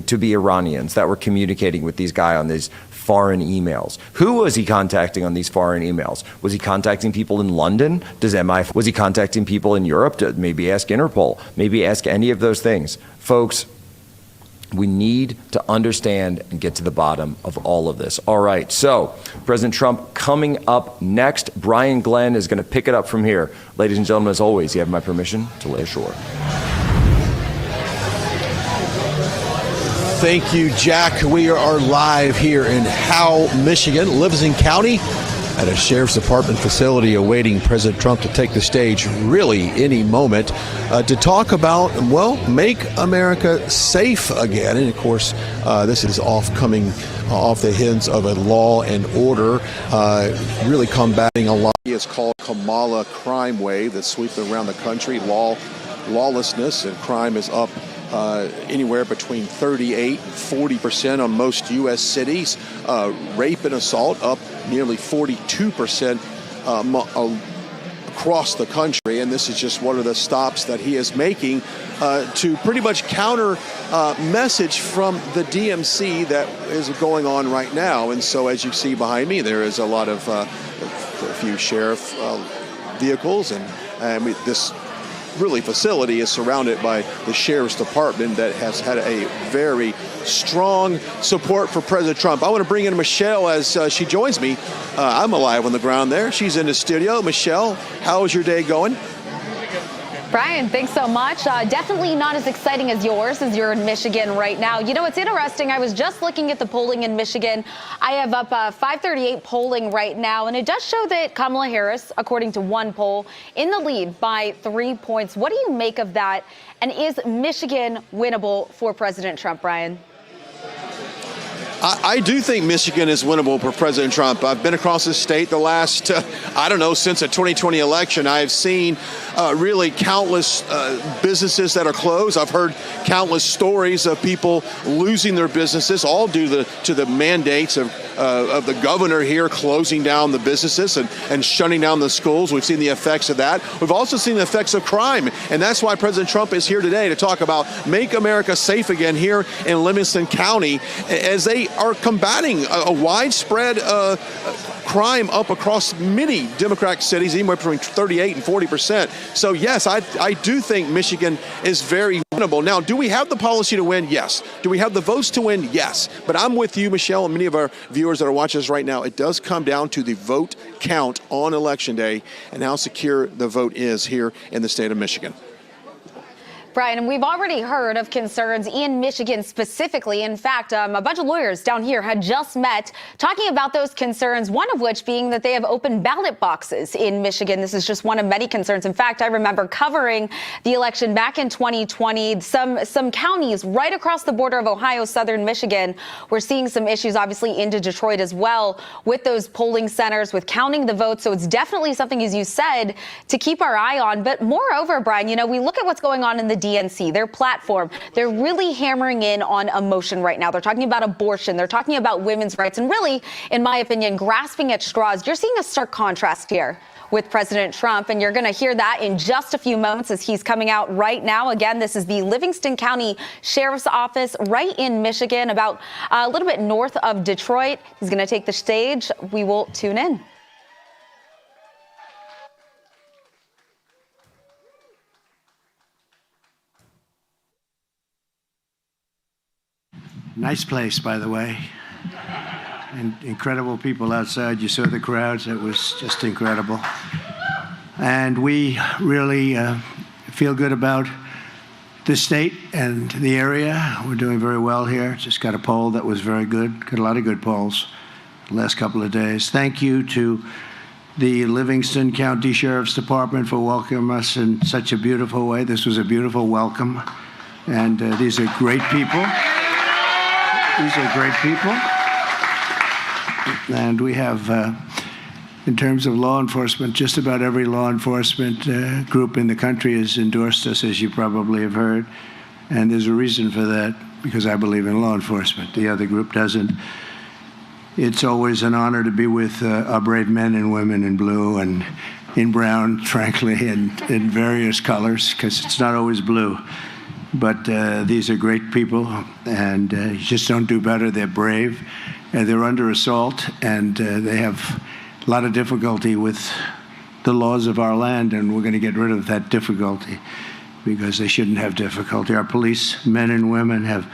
to be Iranians that were communicating with these guys on these foreign emails. Who was he contacting on these foreign emails? Was he contacting people in London? Was he contacting people in Europe? To maybe ask Interpol, maybe ask any of those things. Folks, we need to understand and get to the bottom of all of this. All right, so President Trump coming up next. Brian Glenn is going to pick it up from here. Ladies and gentlemen, as always, you have my permission to lay ashore. Thank you, Jack. We are live here in Howell, Michigan, Livingston County, at a Sheriff's Department facility awaiting President Trump to take the stage really any moment to talk about, well, make America safe again. And, of course, this is coming off the hints of a law and order, really combating a lot. It's called Kamala crime wave that's sweeping around the country. Lawlessness and crime is up anywhere between 38 and 40% on most U.S. cities. Rape and assault up nearly 42% across the country. And this is just one of the stops that he is making to pretty much counter message from the DMC that is going on right now. And so as you see behind me, there is a lot of a few sheriff vehicles, and this really facility is surrounded by the Sheriff's Department that has had a very strong support for President Trump. I want to bring in Michelle as she joins me. I'm alive on the ground there. She's in the studio. Michelle, how is your day going? Brian, thanks so much. Definitely not as exciting as yours as you're in Michigan right now. You know, it's interesting. I was just looking at the polling in Michigan. I have up 538 polling right now, and it does show that Kamala Harris, according to one poll, in the lead by 3 points. What do you make of that? And is Michigan winnable for President Trump, Brian? I do think Michigan is winnable for President Trump. I've been across the state the last, since the 2020 election. I've seen really countless businesses that are closed. I've heard countless stories of people losing their businesses, all due to the mandates of the governor here closing down the businesses and shutting down the schools. We've seen the effects of that. We've also seen the effects of crime. And that's why President Trump is here today to talk about Make America Safe Again here in Livingston County, as they are combating a widespread crime up across many Democratic cities, anywhere between 38 and 40%. So, yes, I do think Michigan is very winnable. Now, do we have the policy to win? Yes. Do we have the votes to win? Yes. But I'm with you, Michelle, and many of our viewers that are watching us right now. It does come down to the vote count on Election Day and how secure the vote is here in the state of Michigan. Brian, and we've already heard of concerns in Michigan specifically. In fact, a bunch of lawyers down here had just met talking about those concerns, one of which being that they have open ballot boxes in Michigan. This is just one of many concerns. In fact, I remember covering the election back in 2020. Some counties right across the border of Ohio, southern Michigan, were seeing some issues, obviously into Detroit as well, with those polling centers, with counting the votes. So it's definitely something, as you said, to keep our eye on. But moreover, Brian, you know, we look at what's going on in the DNC, their platform. They're really hammering in on emotion right now. They're talking about abortion. They're talking about women's rights. And really, in my opinion, grasping at straws. You're seeing a stark contrast here with President Trump, and you're going to hear that in just a few moments as he's coming out right now. Again, this is the Livingston County Sheriff's Office right in Michigan, about a little bit north of Detroit. He's going to take the stage. We will tune in. Nice place, by the way, and incredible people outside. You saw the crowds. It was just incredible. And we really feel good about the state and the area. We're doing very well here. Just got a poll that was very good. Got a lot of good polls the last couple of days. Thank you to the Livingston County Sheriff's Department for welcoming us in such a beautiful way. This was a beautiful welcome. And these are great people. These are great people. And we have, in terms of law enforcement, just about every law enforcement group in the country has endorsed us, as you probably have heard. And there's a reason for that, because I believe in law enforcement. The other group doesn't. It's always an honor to be with our brave men and women in blue and in brown, frankly, and in various colors, because it's not always blue. But these are great people, and you just don't do better. They're brave. They're under assault, and they have a lot of difficulty with the laws of our land, and we're going to get rid of that difficulty because they shouldn't have difficulty. Our police, men and women, have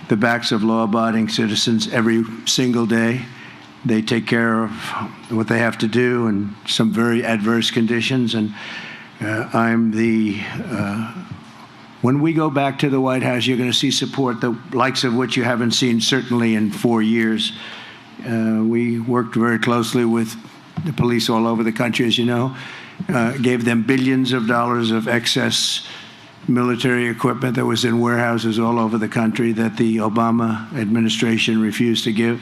the backs of law-abiding citizens every single day. They take care of what they have to do in some very adverse conditions, and when we go back to the White House, you're going to see support, the likes of which you haven't seen certainly in 4 years. We worked very closely with the police all over the country, as you know, gave them billions of dollars of excess military equipment that was in warehouses all over the country that the Obama administration refused to give.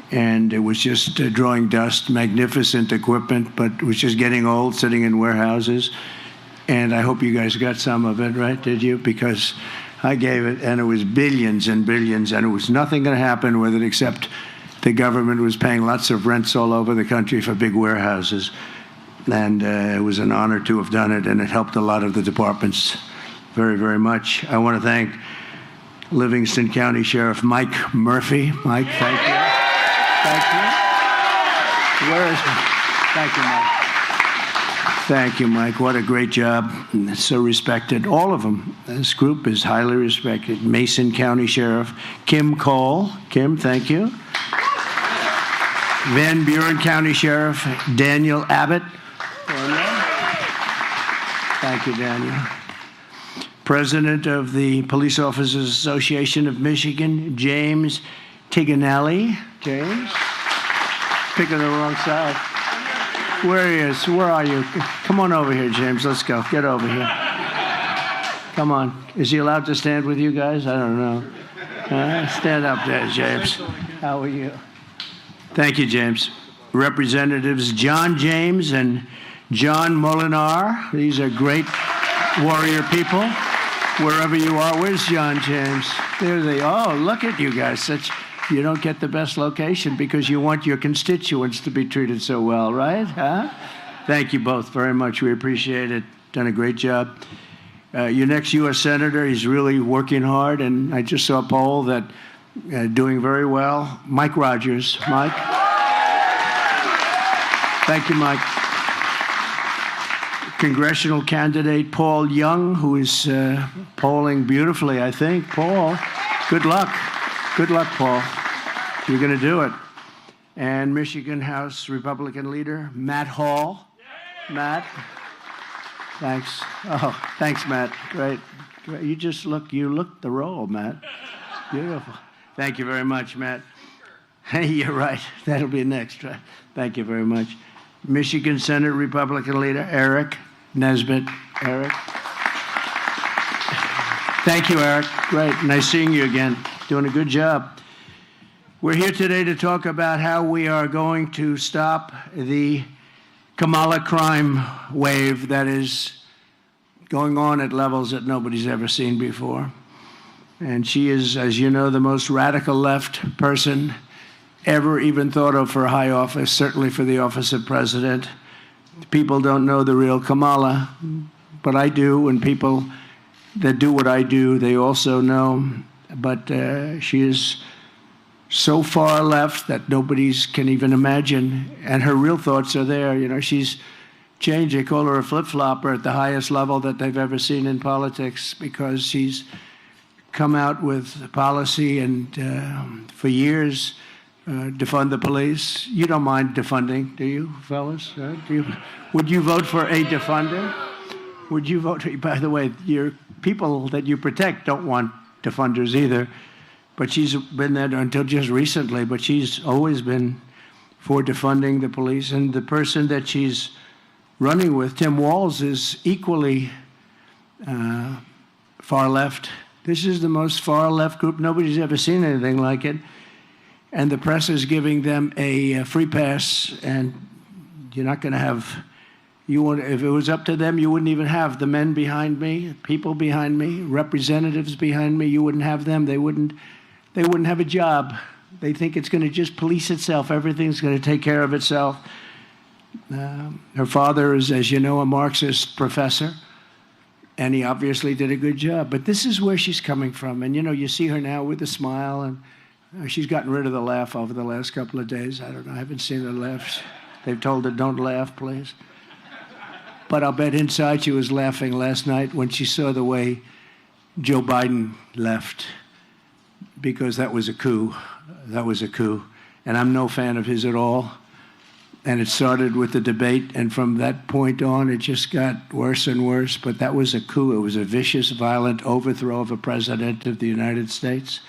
And it was just drawing dust, magnificent equipment, but it was just getting old, sitting in warehouses. And I hope you guys got some of it, right? Did you? Because I gave it, and it was billions and billions, and it was nothing going to happen with it except the government was paying lots of rents all over the country for big warehouses. And it was an honor to have done it, and it helped a lot of the departments very, very much. I want to thank Livingston County Sheriff Mike Murphy. Mike, thank you. Thank you. Where is he? Thank you, Mike. Thank you, Mike. What a great job. So respected. All of them. This group is highly respected. Mason County Sheriff Kim Cole. Kim, thank you. Van Buren County Sheriff Daniel Abbott. Thank you, Daniel. President of the Police Officers Association of Michigan, James Tiganelli. James? Picking the wrong side. Where he is? Where are you? Come on over here, James. Let's go. Get over here. Come on. Is he allowed to stand with you guys? I don't know. Stand up there, James. How are you? Thank you, James. Representatives John James and John Molinar. These are great warrior people. Wherever you are. Where's John James? There they are. Oh, look at you guys. You don't get the best location because you want your constituents to be treated so well, right? Huh? Thank you both very much. We appreciate it. Done a great job. Your next U.S. Senator, he's really working hard, and I just saw a poll that doing very well. Mike Rogers. Mike? Thank you, Mike. Congressional candidate Paul Young, who is polling beautifully, I think. Paul, good luck. Good luck, Paul. You're going to do it. And Michigan House Republican leader Matt Hall. Matt, thanks. Oh, thanks, Matt. Great. You look the role, Matt. Beautiful. Thank you very much, Matt. Hey, you're right. That'll be next. Right? Thank you very much. Michigan Senate Republican leader Eric Nesbitt. Eric. Thank you, Eric. Great. Nice seeing you again. Doing a good job. We're here today to talk about how we are going to stop the Kamala crime wave that is going on at levels that nobody's ever seen before. And she is, as you know, the most radical left person ever even thought of for a high office, certainly for the office of president. People don't know the real Kamala, but I do, and people that do what I do, they also know. But she is so far left that nobody can even imagine, and her real thoughts are there. You know, she's changed. They call her a flip-flopper at the highest level that they've ever seen in politics because she's come out with policy and for years defund the police. You don't mind defunding, do you, fellas? Would you vote for a defunder? Would you vote? By the way, your people that you protect don't want defunders either. But she's been there until just recently, but she's always been for defunding the police. And the person that she's running with, Tim Walz, is equally far left. This is the most far left group. Nobody's ever seen anything like it. And the press is giving them a free pass, and you're not going to have, if it was up to them, you wouldn't even have the men behind me, people behind me, representatives behind me. You wouldn't have them. They wouldn't have a job. They think it's going to just police itself. Everything's going to take care of itself. Her father is, as you know, a Marxist professor. And he obviously did a good job. But this is where she's coming from. And, you see her now with a smile, and she's gotten rid of the laugh over the last couple of days. I don't know. I haven't seen her laugh. They've told her, don't laugh, please. But I'll bet inside she was laughing last night when she saw the way Joe Biden left, because that was a coup. That was a coup. And I'm no fan of his at all. And it started with the debate, and from that point on, it just got worse and worse. But that was a coup. It was a vicious, violent overthrow of a president of the United States.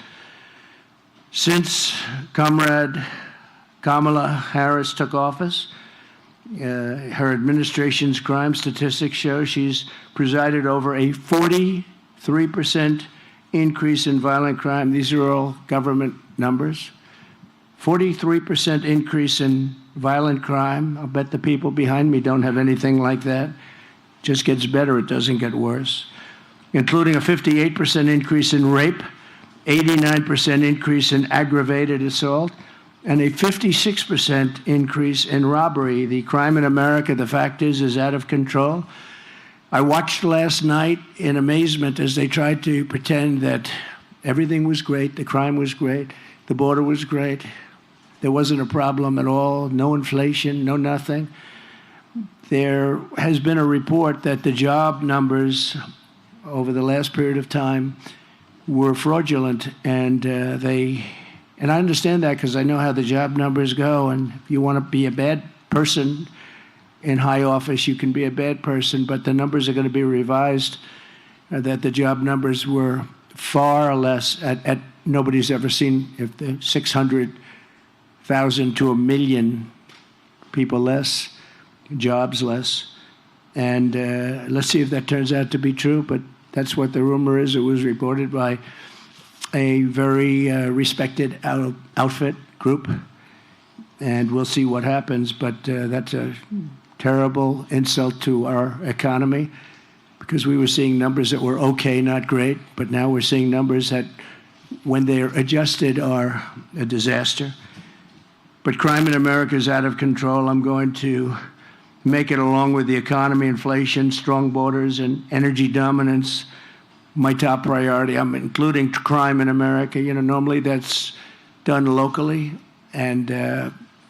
Since Comrade Kamala Harris took office, her administration's crime statistics show she's presided over a 43% increase in violent crime. These are all government numbers. 43% increase in violent crime. I'll bet the people behind me don't have anything like that. It just gets better. It doesn't get worse. Including a 58% increase in rape, 89% increase in aggravated assault, and a 56% increase in robbery. The crime in America, the fact is out of control. I watched last night in amazement as they tried to pretend that everything was great, the crime was great, the border was great. There wasn't a problem at all, no inflation, no nothing. There has been a report that the job numbers over the last period of time were fraudulent, and I understand that because I know how the job numbers go, and if you want to be a bad person in high office, you can be a bad person, but the numbers are going to be revised, that the job numbers were far less, at nobody's ever seen, if the 600,000 to 1 million people less, jobs less. And let's see if that turns out to be true, but that's what the rumor is. It was reported by a very respected outfit group, and we'll see what happens. But that's a terrible insult to our economy, because we were seeing numbers that were okay, not great, but now we're seeing numbers that, when they're adjusted, are a disaster. But crime in America is out of control. I'm going to make it, along with the economy, inflation, strong borders, and energy dominance, my top priority. I'm including crime in America. Normally that's done locally, and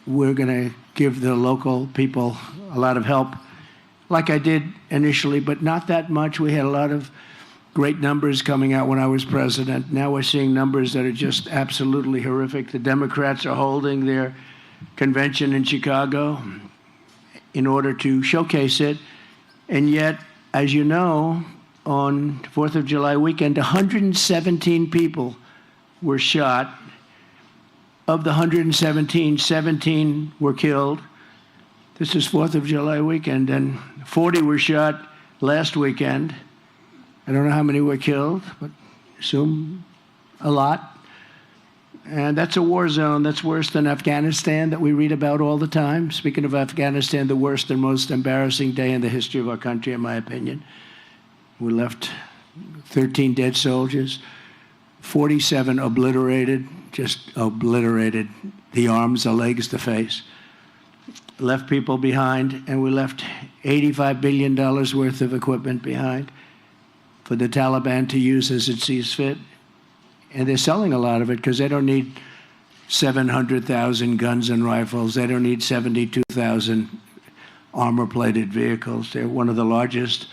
we're going to give the local people a lot of help, like I did initially, but not that much. We had a lot of great numbers coming out when I was president. Now we're seeing numbers that are just absolutely horrific. The Democrats are holding their convention in Chicago in order to showcase it. And yet, as you know, on 4th of July weekend, 117 people were shot. Of the 117, 17 were killed. This is 4th of July weekend, and 40 were shot last weekend. I don't know how many were killed, but assume a lot. And that's a war zone. That's worse than Afghanistan that we read about all the time. Speaking of Afghanistan, the worst and most embarrassing day in the history of our country, in my opinion. We left 13 dead soldiers, 47 obliterated, just obliterated, the arms, the legs, the face. Left people behind, and we left $85 billion worth of equipment behind for the Taliban to use as it sees fit. And they're selling a lot of it because they don't need 700,000 guns and rifles. They don't need 72,000 armor-plated vehicles. They're one of the largest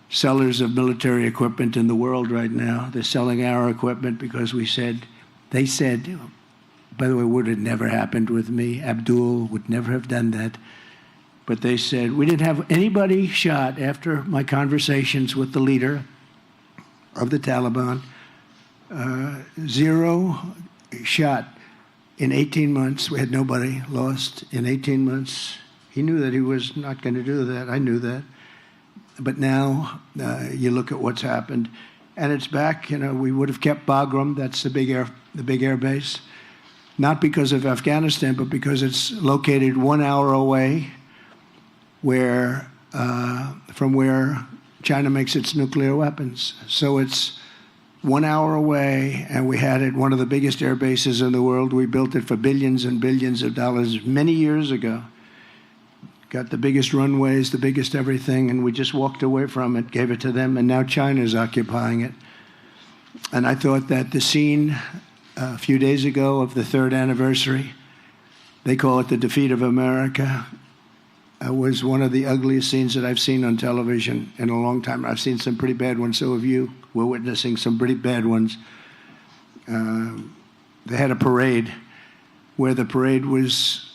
sellers of military equipment in the world right now. They're selling our equipment because they said, by the way, would have never happened with me. Abdul would never have done that. But they said, we didn't have anybody shot after my conversations with the leader of the Taliban. 0 shot in 18 months. We had nobody lost in 18 months. He knew that he was not going to do that. I knew that. But now you look at what's happened, and it's back. We would have kept Bagram. That's the big air base, not because of Afghanistan, but because it's located 1 hour away, from where China makes its nuclear weapons. So it's 1 hour away, and we had it, one of the biggest air bases in the world. We built it for billions and billions of dollars many years ago. got the biggest runways, the biggest everything, and we just walked away from it, gave it to them, and now China's occupying it. And I thought that the scene a few days ago of the 3rd anniversary, they call it the defeat of America, was one of the ugliest scenes that I've seen on television in a long time. I've seen some pretty bad ones, so have you. We're witnessing some pretty bad ones. They had a parade where the parade was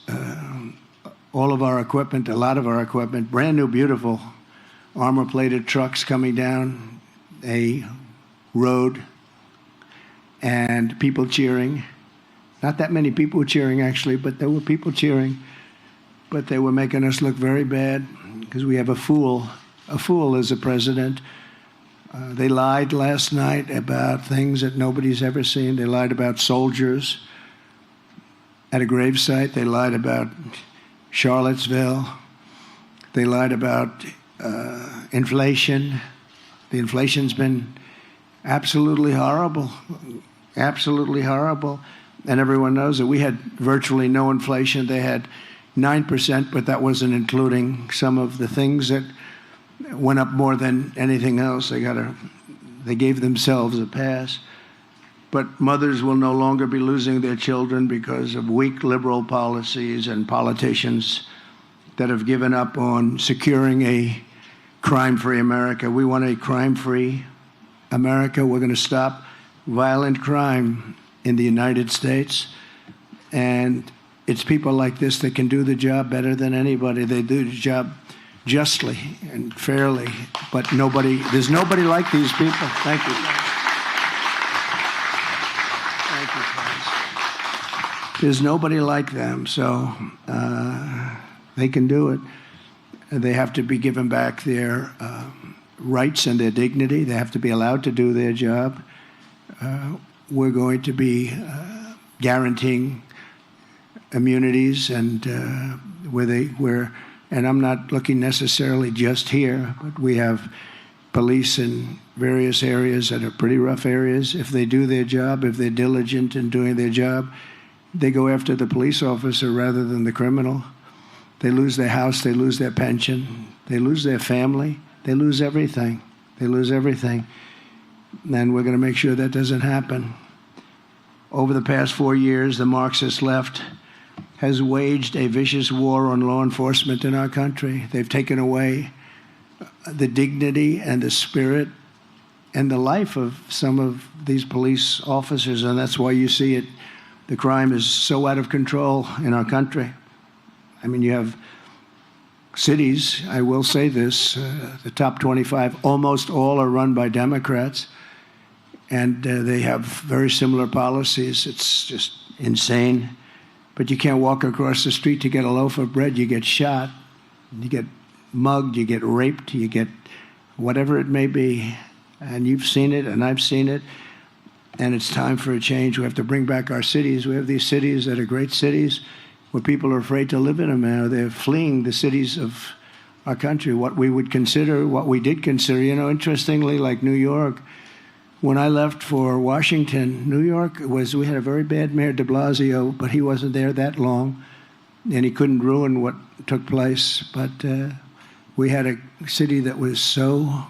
all of our equipment, a lot of our equipment, brand new, beautiful, armor-plated trucks coming down a road and people cheering. Not that many people were cheering, actually, but there were people cheering. But they were making us look very bad because we have a fool as a president. They lied last night about things that nobody's ever seen. They lied about soldiers at a gravesite. They lied about Charlottesville. They lied about inflation. The inflation's been absolutely horrible, absolutely horrible. And everyone knows that we had virtually no inflation. They had 9%, but that wasn't including some of the things that went up more than anything else. They gave themselves a pass. But mothers will no longer be losing their children because of weak liberal policies and politicians that have given up on securing a crime-free America. We want a crime-free America. We're going to stop violent crime in the United States. And it's people like this that can do the job better than anybody. They do the job justly and fairly, but there's nobody like these people. Thank you. Thank you, guys. There's nobody like them, so they can do it. They have to be given back their rights and their dignity. They have to be allowed to do their job. We're going to be guaranteeing immunities and and I'm not looking necessarily just here, but we have police in various areas that are pretty rough areas. If they do their job, if they're diligent in doing their job, they go after the police officer rather than the criminal. They lose their house, they lose their pension, they lose their family, they lose everything. They lose everything. And we're going to make sure that doesn't happen. Over the past 4 years, the Marxist left has waged a vicious war on law enforcement in our country. They've taken away the dignity and the spirit and the life of some of these police officers, and that's why you see it. The crime is so out of control in our country. I mean, you have cities, I will say this, the top 25, almost all are run by Democrats, and they have very similar policies. It's just insane. But you can't walk across the street to get a loaf of bread. You get shot, you get mugged, you get raped, you get whatever it may be. And you've seen it, and I've seen it. And it's time for a change. We have to bring back our cities. We have these cities that are great cities where people are afraid to live in them now. They're fleeing the cities of our country, what we would consider, what we did consider. You know, interestingly, like New York, when I left for Washington, New York we had a very bad mayor, de Blasio, but he wasn't there that long, and he couldn't ruin what took place. But we had a city that was so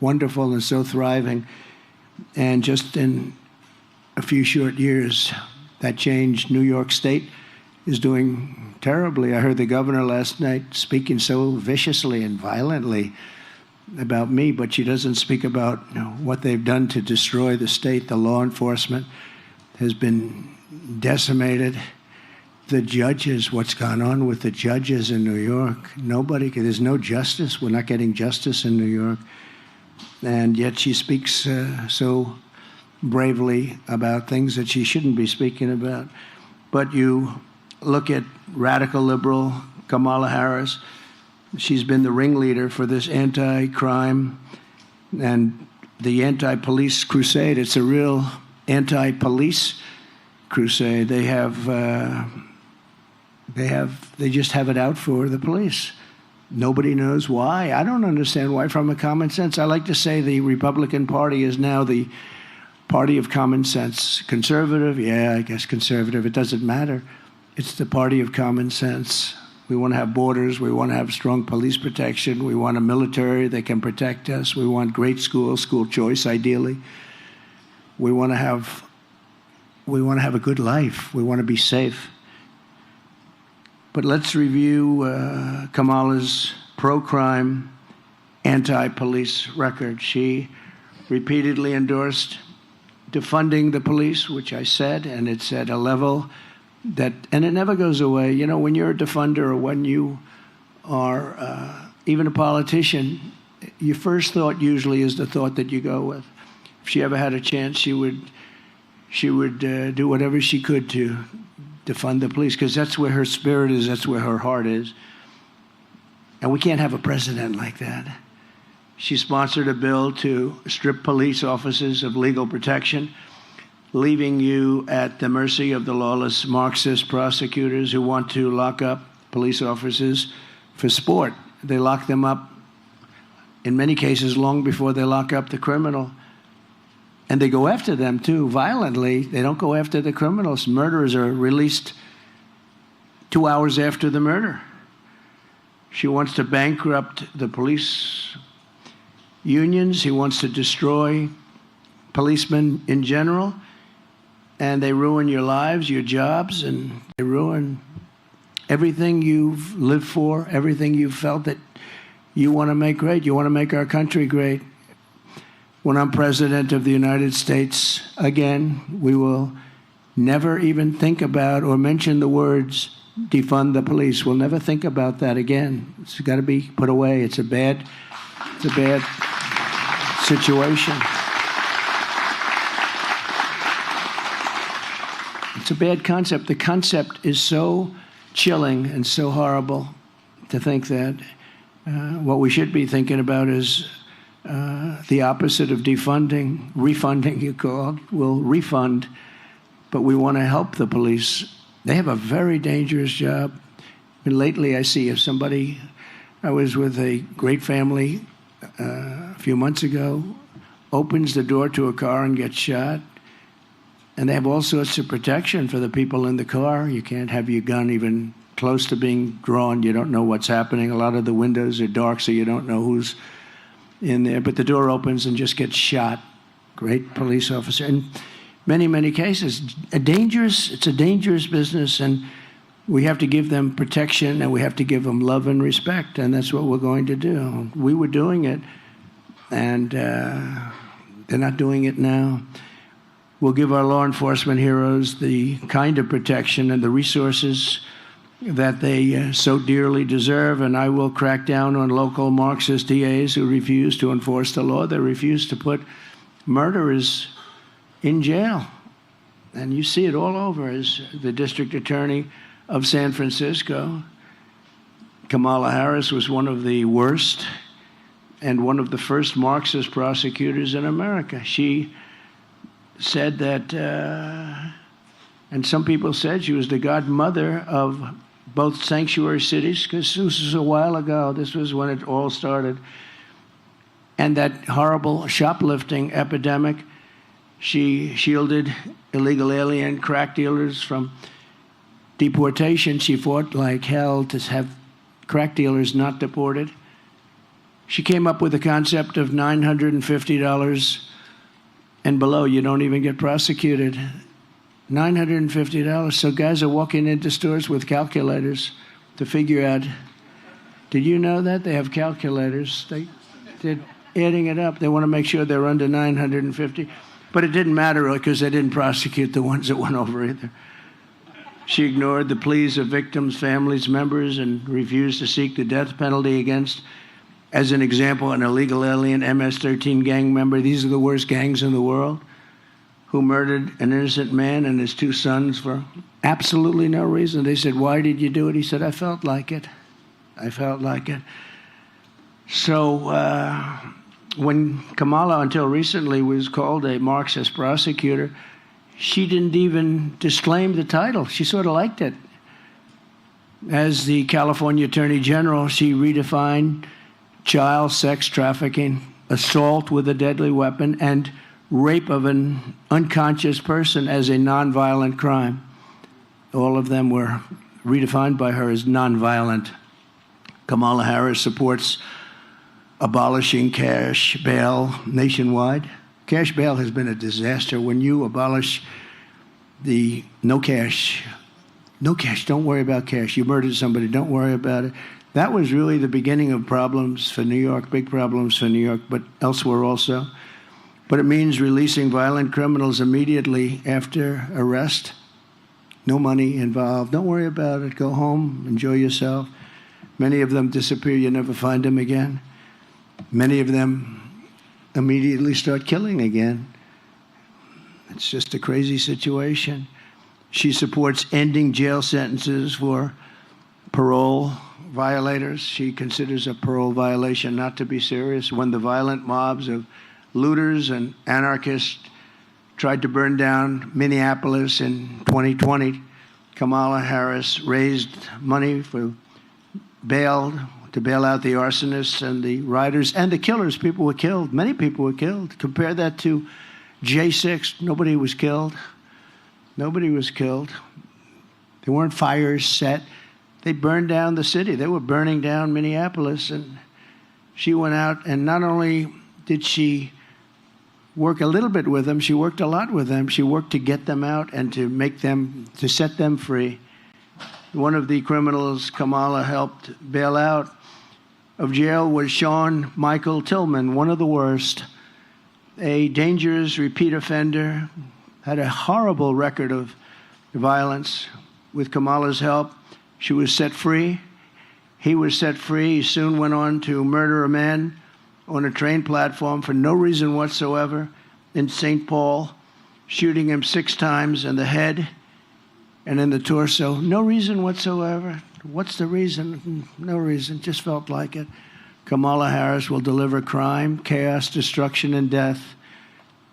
wonderful and so thriving, and just in a few short years, that changed. New York State is doing terribly. I heard the governor last night speaking so viciously and violently about me, but she doesn't speak about what they've done to destroy the state. The law enforcement has been decimated. The judges, what's gone on with the judges in New York, there's no justice. We're not getting justice in New York. And yet she speaks so bravely about things that she shouldn't be speaking about. But you look at radical liberal Kamala Harris. She's been the ringleader for this anti-crime and the anti-police crusade. It's a real anti-police crusade. They just have it out for the police. Nobody knows why. I don't understand why. From a common sense, I like to say the Republican Party is now the party of common sense. Conservative, yeah, I guess conservative. It doesn't matter. It's the party of common sense. We want to have borders. We want to have strong police protection. We want a military that can protect us. We want great schools, school choice, ideally. We want to have a good life. We want to be safe. But let's review Kamala's pro-crime, anti-police record. She repeatedly endorsed defunding the police, which I said, and it's at a level that, and it never goes away. You know, when you're a defunder or when you are even a politician, your first thought usually is the thought that you go with. If she ever had a chance, she would do whatever she could to defund the police, because that's where her spirit is, that's where her heart is. And we can't have a president like that. She sponsored a bill to strip police officers of legal protection, leaving you at the mercy of the lawless Marxist prosecutors who want to lock up police officers for sport. They lock them up, in many cases, long before they lock up the criminal. And they go after them, too, violently. They don't go after the criminals. Murderers are released 2 hours after the murder. She wants to bankrupt the police unions. She wants to destroy policemen in general. And they ruin your lives, your jobs, and they ruin everything you've lived for, everything you've felt that you want to make great. You want to make our country great. When I'm president of the United States again, we will never even think about or mention the words defund the police. We'll never think about that again. It's got to be put away. It's a bad situation. It's a bad concept. The concept is so chilling and so horrible to think that. What we should be thinking about is the opposite of defunding, refunding, you call it. We'll refund, but we want to help the police. They have a very dangerous job. And lately I see I was with a great family a few months ago, opens the door to a car and gets shot. And they have all sorts of protection for the people in the car. You can't have your gun even close to being drawn. You don't know what's happening. A lot of the windows are dark, so you don't know who's in there. But the door opens and just gets shot. Great police officer. In many, many cases, it's a dangerous business, and we have to give them protection, and we have to give them love and respect, and that's what we're going to do. We were doing it, and they're not doing it now. We'll give our law enforcement heroes the kind of protection and the resources that they so dearly deserve, and I will crack down on local Marxist DAs who refuse to enforce the law. They refuse to put murderers in jail. And you see it all over. As the district attorney of San Francisco, Kamala Harris was one of the worst and one of the first Marxist prosecutors in America. She said that, and some people said she was the godmother of both sanctuary cities, because this was a while ago. This was when it all started. And that horrible shoplifting epidemic, she shielded illegal alien crack dealers from deportation. She fought like hell to have crack dealers not deported. She came up with the concept of $950 and below. You don't even get prosecuted. $950. So guys are walking into stores with calculators to figure out, did you know that? They have calculators. They're adding it up. They want to make sure they're under $950. But it didn't matter because they didn't prosecute the ones that went over either. She ignored the pleas of victims, families, members, and refused to seek the death penalty against, as an example, an illegal alien MS-13 gang member. These are the worst gangs in the world, who murdered an innocent man and his two sons for absolutely no reason. They said, "Why did you do it?" He said, "I felt like it. I felt like it." So when Kamala, until recently, was called a Marxist prosecutor, she didn't even disclaim the title. She sort of liked it. As the California Attorney General, she redefined child sex trafficking, assault with a deadly weapon, and rape of an unconscious person as a nonviolent crime. All of them were redefined by her as nonviolent. Kamala Harris supports abolishing cash bail nationwide. Cash bail has been a disaster. When you abolish the no cash, don't worry about cash. You murdered somebody, don't worry about it. That was really the beginning of problems for New York, big problems for New York, but elsewhere also. But it means releasing violent criminals immediately after arrest. No money involved. Don't worry about it. Go home, enjoy yourself. Many of them disappear. You never find them again. Many of them immediately start killing again. It's just a crazy situation. She supports ending jail sentences for parole violators. She considers a parole violation not to be serious. When the violent mobs of looters and anarchists tried to burn down Minneapolis in 2020, Kamala Harris raised money for bail to bail out the arsonists and the rioters and the killers. People were killed. Many people were killed. Compare that to J6. Nobody was killed. Nobody was killed. There weren't fires set. They burned down the city. They were burning down Minneapolis. And she went out, and not only did she work a little bit with them, she worked a lot with them. She worked to get them out and to set them free. One of the criminals Kamala helped bail out of jail was Sean Michael Tillman, one of the worst, a dangerous repeat offender, had a horrible record of violence. With Kamala's help, she was set free. He was set free. He soon went on to murder a man on a train platform for no reason whatsoever in St. Paul, shooting him 6 times in the head and in the torso. No reason whatsoever. What's the reason? No reason. Just felt like it. Kamala Harris will deliver crime, chaos, destruction, and death.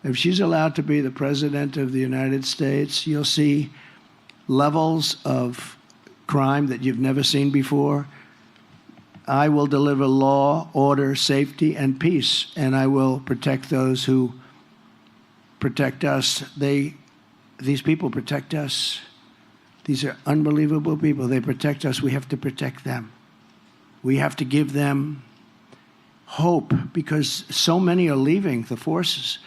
If she's allowed to be the president of the United States, you'll see levels of crime that you've never seen before. I will deliver law, order, safety, and peace, and I will protect those who protect us. These people protect us. These are unbelievable people. They protect us. We have to protect them. We have to give them hope because so many are leaving the forces.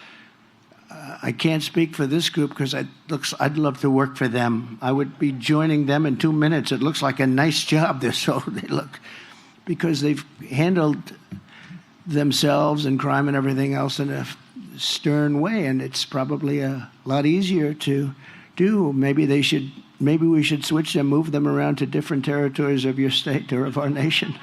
I can't speak for this group because I'd love to work for them. I would be joining them in 2 minutes. It looks like a nice job. They look, because they've handled themselves and crime and everything else in a stern way, and it's probably a lot easier to do. Maybe we should switch them, move them around to different territories of your state or of our nation,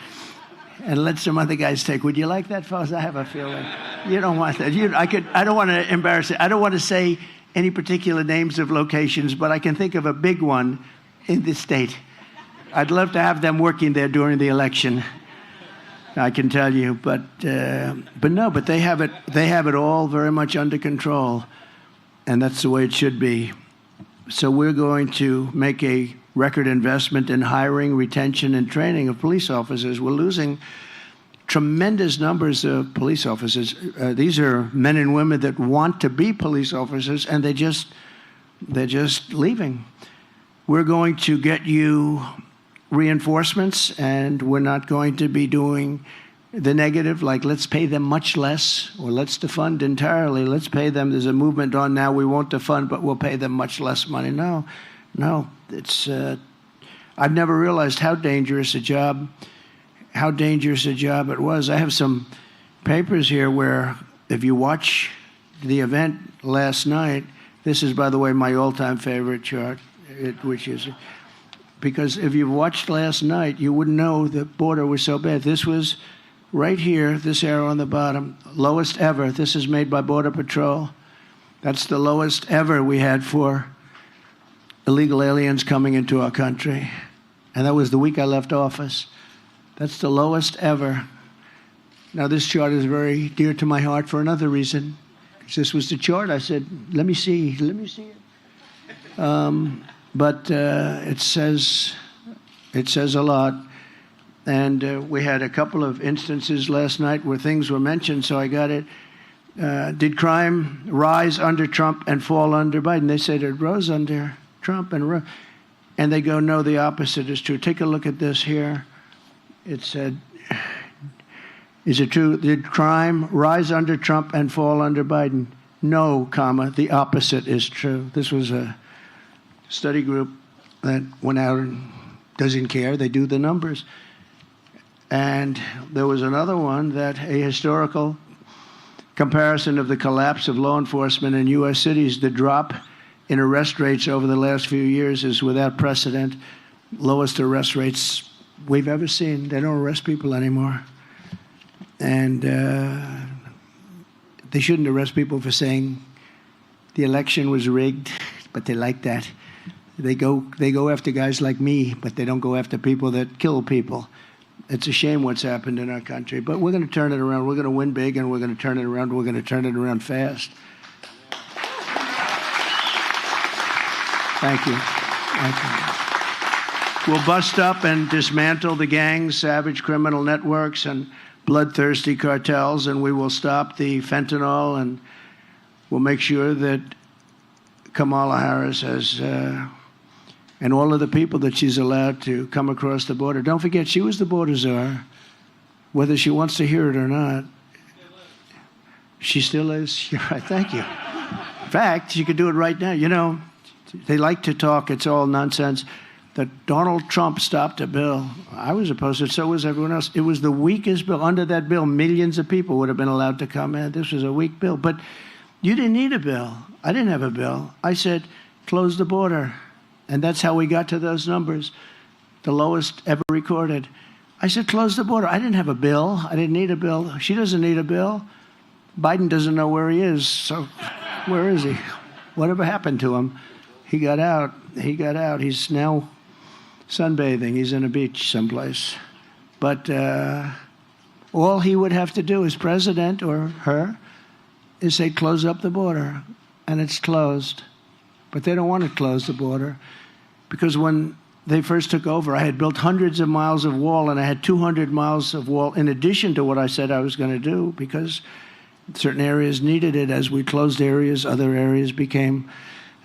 and let some other guys take. Would you like that, fellas? I have a feeling you don't want that. I don't want to embarrass it. I don't want to say any particular names of locations, but I can think of a big one in this state. I'd love to have them working there during the election. I can tell you, but they have it. They have it all very much under control, and that's the way it should be. So we're going to make a record investment in hiring, retention, and training of police officers. We're losing tremendous numbers of police officers. These are men and women that want to be police officers, and they're just leaving. We're going to get you reinforcements, and we're not going to be doing the negative, like let's pay them much less, or let's defund entirely. Let's pay them. There's a movement on now. We won't defund, but we'll pay them much less money. No. It's. I've never realized how dangerous a job it was. I have some papers here where, if you watch the event last night, this is, by the way, my all-time favorite chart, which is. Because if you watched last night, you wouldn't know the border was so bad. This was right here, this arrow on the bottom, lowest ever. This is made by Border Patrol. That's the lowest ever we had for illegal aliens coming into our country. And that was the week I left office. That's the lowest ever. Now, this chart is very dear to my heart for another reason. Because this was the chart. I said, let me see it. But it says a lot. And we had a couple of instances last night where things were mentioned, so I got it. Did crime rise under Trump and fall under Biden? They said it rose under Trump and And they go, no, the opposite is true. Take a look at this here. It said, is it true? Did crime rise under Trump and fall under Biden? No, comma, the opposite is true. This was a study group that went out and doesn't care. They do the numbers. And there was another one that a historical comparison of the collapse of law enforcement in U.S. cities, the drop in arrest rates over the last few years is without precedent, lowest arrest rates we've ever seen. They don't arrest people anymore. And they shouldn't arrest people for saying the election was rigged, but they like that. They go after guys like me, but they don't go after people that kill people. It's a shame what's happened in our country, but we're going to turn it around. We're going to win big, and we're going to turn it around. We're going to turn it around fast. Thank you. Thank you. We'll bust up and dismantle the gangs, savage criminal networks, and bloodthirsty cartels, and we will stop the fentanyl, and we'll make sure that Kamala Harris has, and all of the people that she's allowed to come across the border. Don't forget, she was the border czar, whether she wants to hear it or not. She still is. You're right. Thank you. In fact, she could do it right now. You know, they like to talk. It's all nonsense. That Donald Trump stopped a bill. I was opposed to it, so was everyone else. It was the weakest bill. Under that bill, millions of people would have been allowed to come in. This was a weak bill. But you didn't need a bill. I didn't have a bill. I said, close the border. And that's how we got to those numbers, the lowest ever recorded. I said, close the border. I didn't have a bill. I didn't need a bill. She doesn't need a bill. Biden doesn't know where he is. So where is he? Whatever happened to him? He got out. He got out. He's now sunbathing. He's in a beach someplace. But all he would have to do as president, or her, is say, close up the border. And it's closed. But they don't want to close the border because when they first took over, I had built hundreds of miles of wall, and I had 200 miles of wall in addition to what I said I was going to do, because certain areas needed it. As we closed areas, other areas became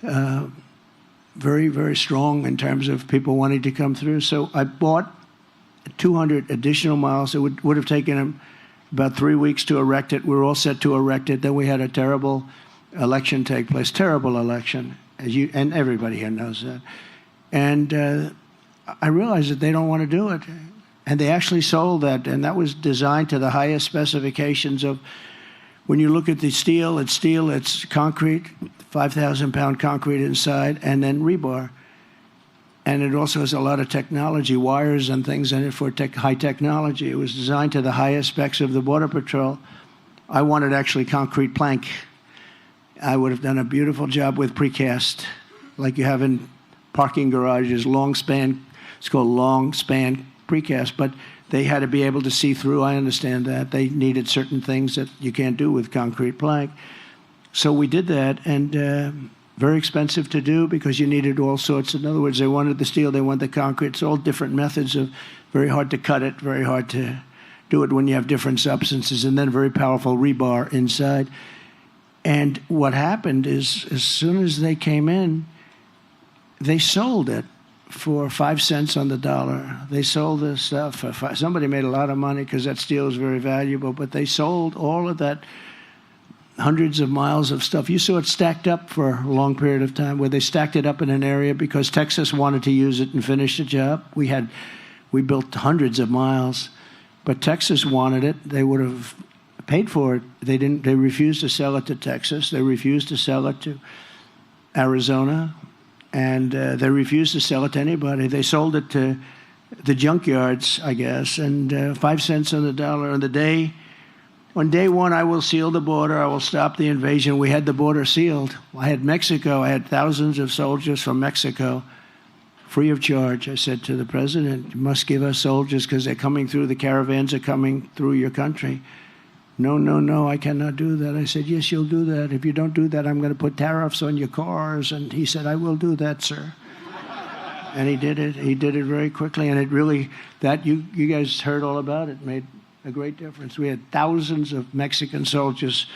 very, very strong in terms of people wanting to come through. So I bought 200 additional miles. It would have taken them about 3 weeks to erect it. We were all set to erect it. Then we had a terrible election take place, terrible election, and everybody here knows that. And I realized that they don't want to do it. And they actually sold that, and that was designed to the highest specifications of, when you look at the steel, it's concrete, 5,000-pound concrete inside, and then rebar. And it also has a lot of technology, wires and things in it for high technology. It was designed to the highest specs of the Border Patrol. I wanted actually concrete plank. I would have done a beautiful job with precast, like you have in parking garages, long span. It's called long span precast, but they had to be able to see through. I understand that. They needed certain things that you can't do with concrete plank. So we did that, and very expensive to do because you needed all sorts. In other words, they wanted the steel, they wanted the concrete. It's all different methods of, very hard to cut it, very hard to do it when you have different substances, and then very powerful rebar inside. And what happened is, as soon as they came in, they sold it for 5 cents on the dollar. They sold this stuff for somebody made a lot of money because that steel is very valuable, but they sold all of that, hundreds of miles of stuff. You saw it stacked up for a long period of time, where they stacked it up in an area because Texas wanted to use it and finish the job. We built hundreds of miles, but Texas wanted it. They would have paid for it. They didn't. They refused to sell it to Texas. They refused to sell it to Arizona, and they refused to sell it to anybody. They sold it to the junkyards, I guess, and 5 cents on the dollar. On day one, I will seal the border. I will stop the invasion. We had the border sealed. I had Mexico. I had thousands of soldiers from Mexico, free of charge. I said to the president, you must give us soldiers because they're coming through. The caravans are coming through your country. No, I cannot do that. I said, yes, you'll do that. If you don't do that, I'm going to put tariffs on your cars. And he said, I will do that, sir. And he did it. He did it very quickly. And it really, that you guys heard all about it, made a great difference. We had thousands of Mexican soldiers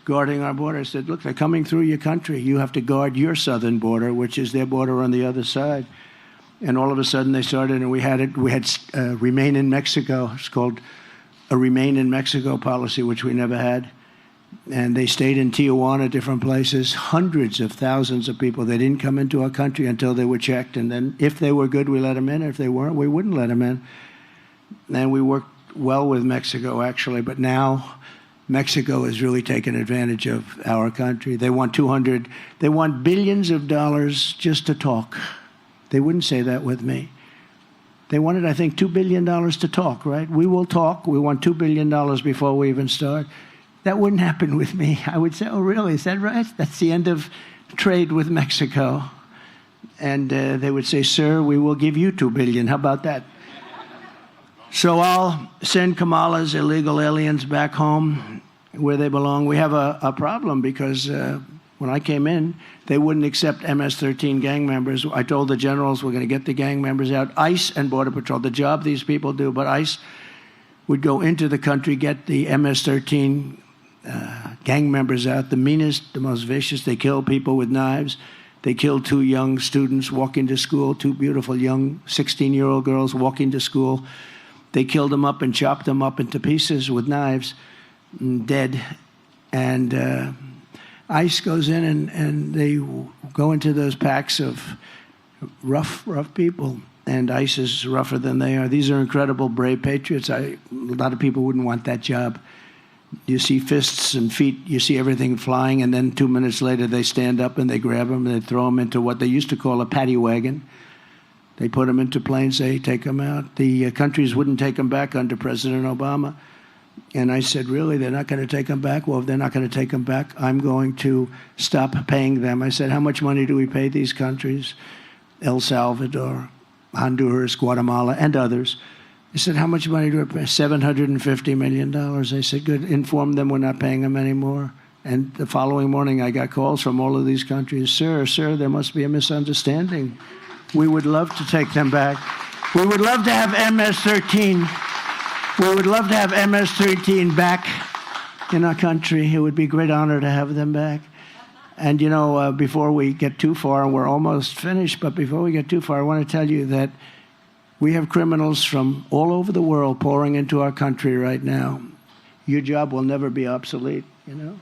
guarding our border. I said, look, they're coming through your country. You have to guard your southern border, which is their border on the other side. And all of a sudden they started, and we had Remain in Mexico. It's called a Remain in Mexico policy, which we never had. And they stayed in Tijuana, different places, hundreds of thousands of people. They didn't come into our country until they were checked. And then if they were good, we let them in. If they weren't, we wouldn't let them in. And we worked well with Mexico, actually. But now Mexico has really taken advantage of our country. They want billions of dollars just to talk. They wouldn't say that with me. They wanted, I think, $2 billion to talk, right? We will talk. We want $2 billion before we even start. That wouldn't happen with me. I would say, oh, really? Is that right? That's the end of trade with Mexico. And they would say, sir, we will give you $2 billion. How about that? So I'll send Kamala's illegal aliens back home where they belong. We have a problem because when I came in, they wouldn't accept MS-13 gang members. I told the generals we're going to get the gang members out. ICE and Border Patrol, the job these people do, but ICE would go into the country, get the MS-13 gang members out, the meanest, the most vicious. They kill people with knives. They killed 2 young students walking to school, 2 beautiful young 16-year-old girls walking to school. They killed them up and chopped them up into pieces with knives, dead. And ICE goes in and they go into those packs of rough people. And ICE is rougher than they are. These are incredible, brave patriots. A lot of people wouldn't want that job. You see fists and feet, you see everything flying, and then 2 minutes later they stand up and they grab them and they throw them into what they used to call a paddy wagon. They put them into planes, they take them out. The countries wouldn't take them back under President Obama. And I said, really, they're not going to take them back? Well, if they're not going to take them back, I'm going to stop paying them. I said, how much money do we pay these countries? El Salvador, Honduras, Guatemala, and others. I said, how much money do we pay? $750 million. I said, good, inform them we're not paying them anymore. And the following morning, I got calls from all of these countries. Sir, there must be a misunderstanding. We would love to take them back. We would love to have MS-13. We would love to have MS-13 back in our country. It would be a great honor to have them back. And, you know, before we get too far, and we're almost finished, but before we get too far, I want to tell you that we have criminals from all over the world pouring into our country right now. Your job will never be obsolete, you know.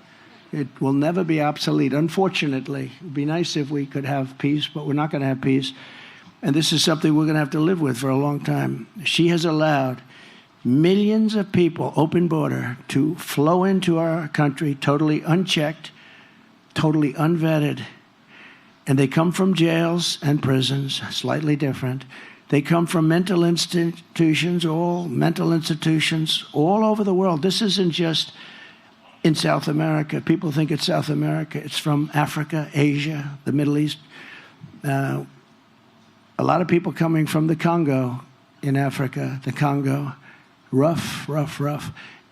It will never be obsolete, unfortunately. It would be nice if we could have peace, but we're not going to have peace. And this is something we're going to have to live with for a long time. She has allowed millions of people, open border, to flow into our country totally unchecked, totally unvetted. And they come from jails and prisons, slightly different. They come from mental institutions all over the world. This isn't just in South America. People think it's South America. It's from Africa, Asia, the Middle East. A lot of people coming from the Congo in Africa, the Congo. Rough.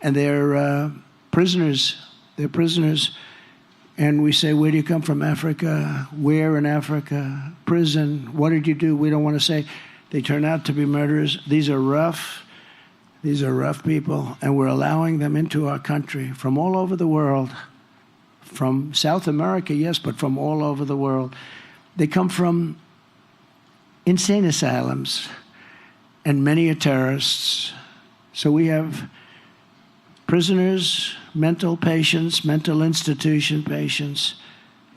And they're prisoners. They're prisoners. And we say, where do you come from? Africa. Where in Africa? Prison. What did you do? We don't want to say. They turn out to be murderers. These are rough people, and we're allowing them into our country from all over the world. From South America, yes, but from all over the world. They come from insane asylums, and many are terrorists. So we have prisoners, mental patients, mental institution patients,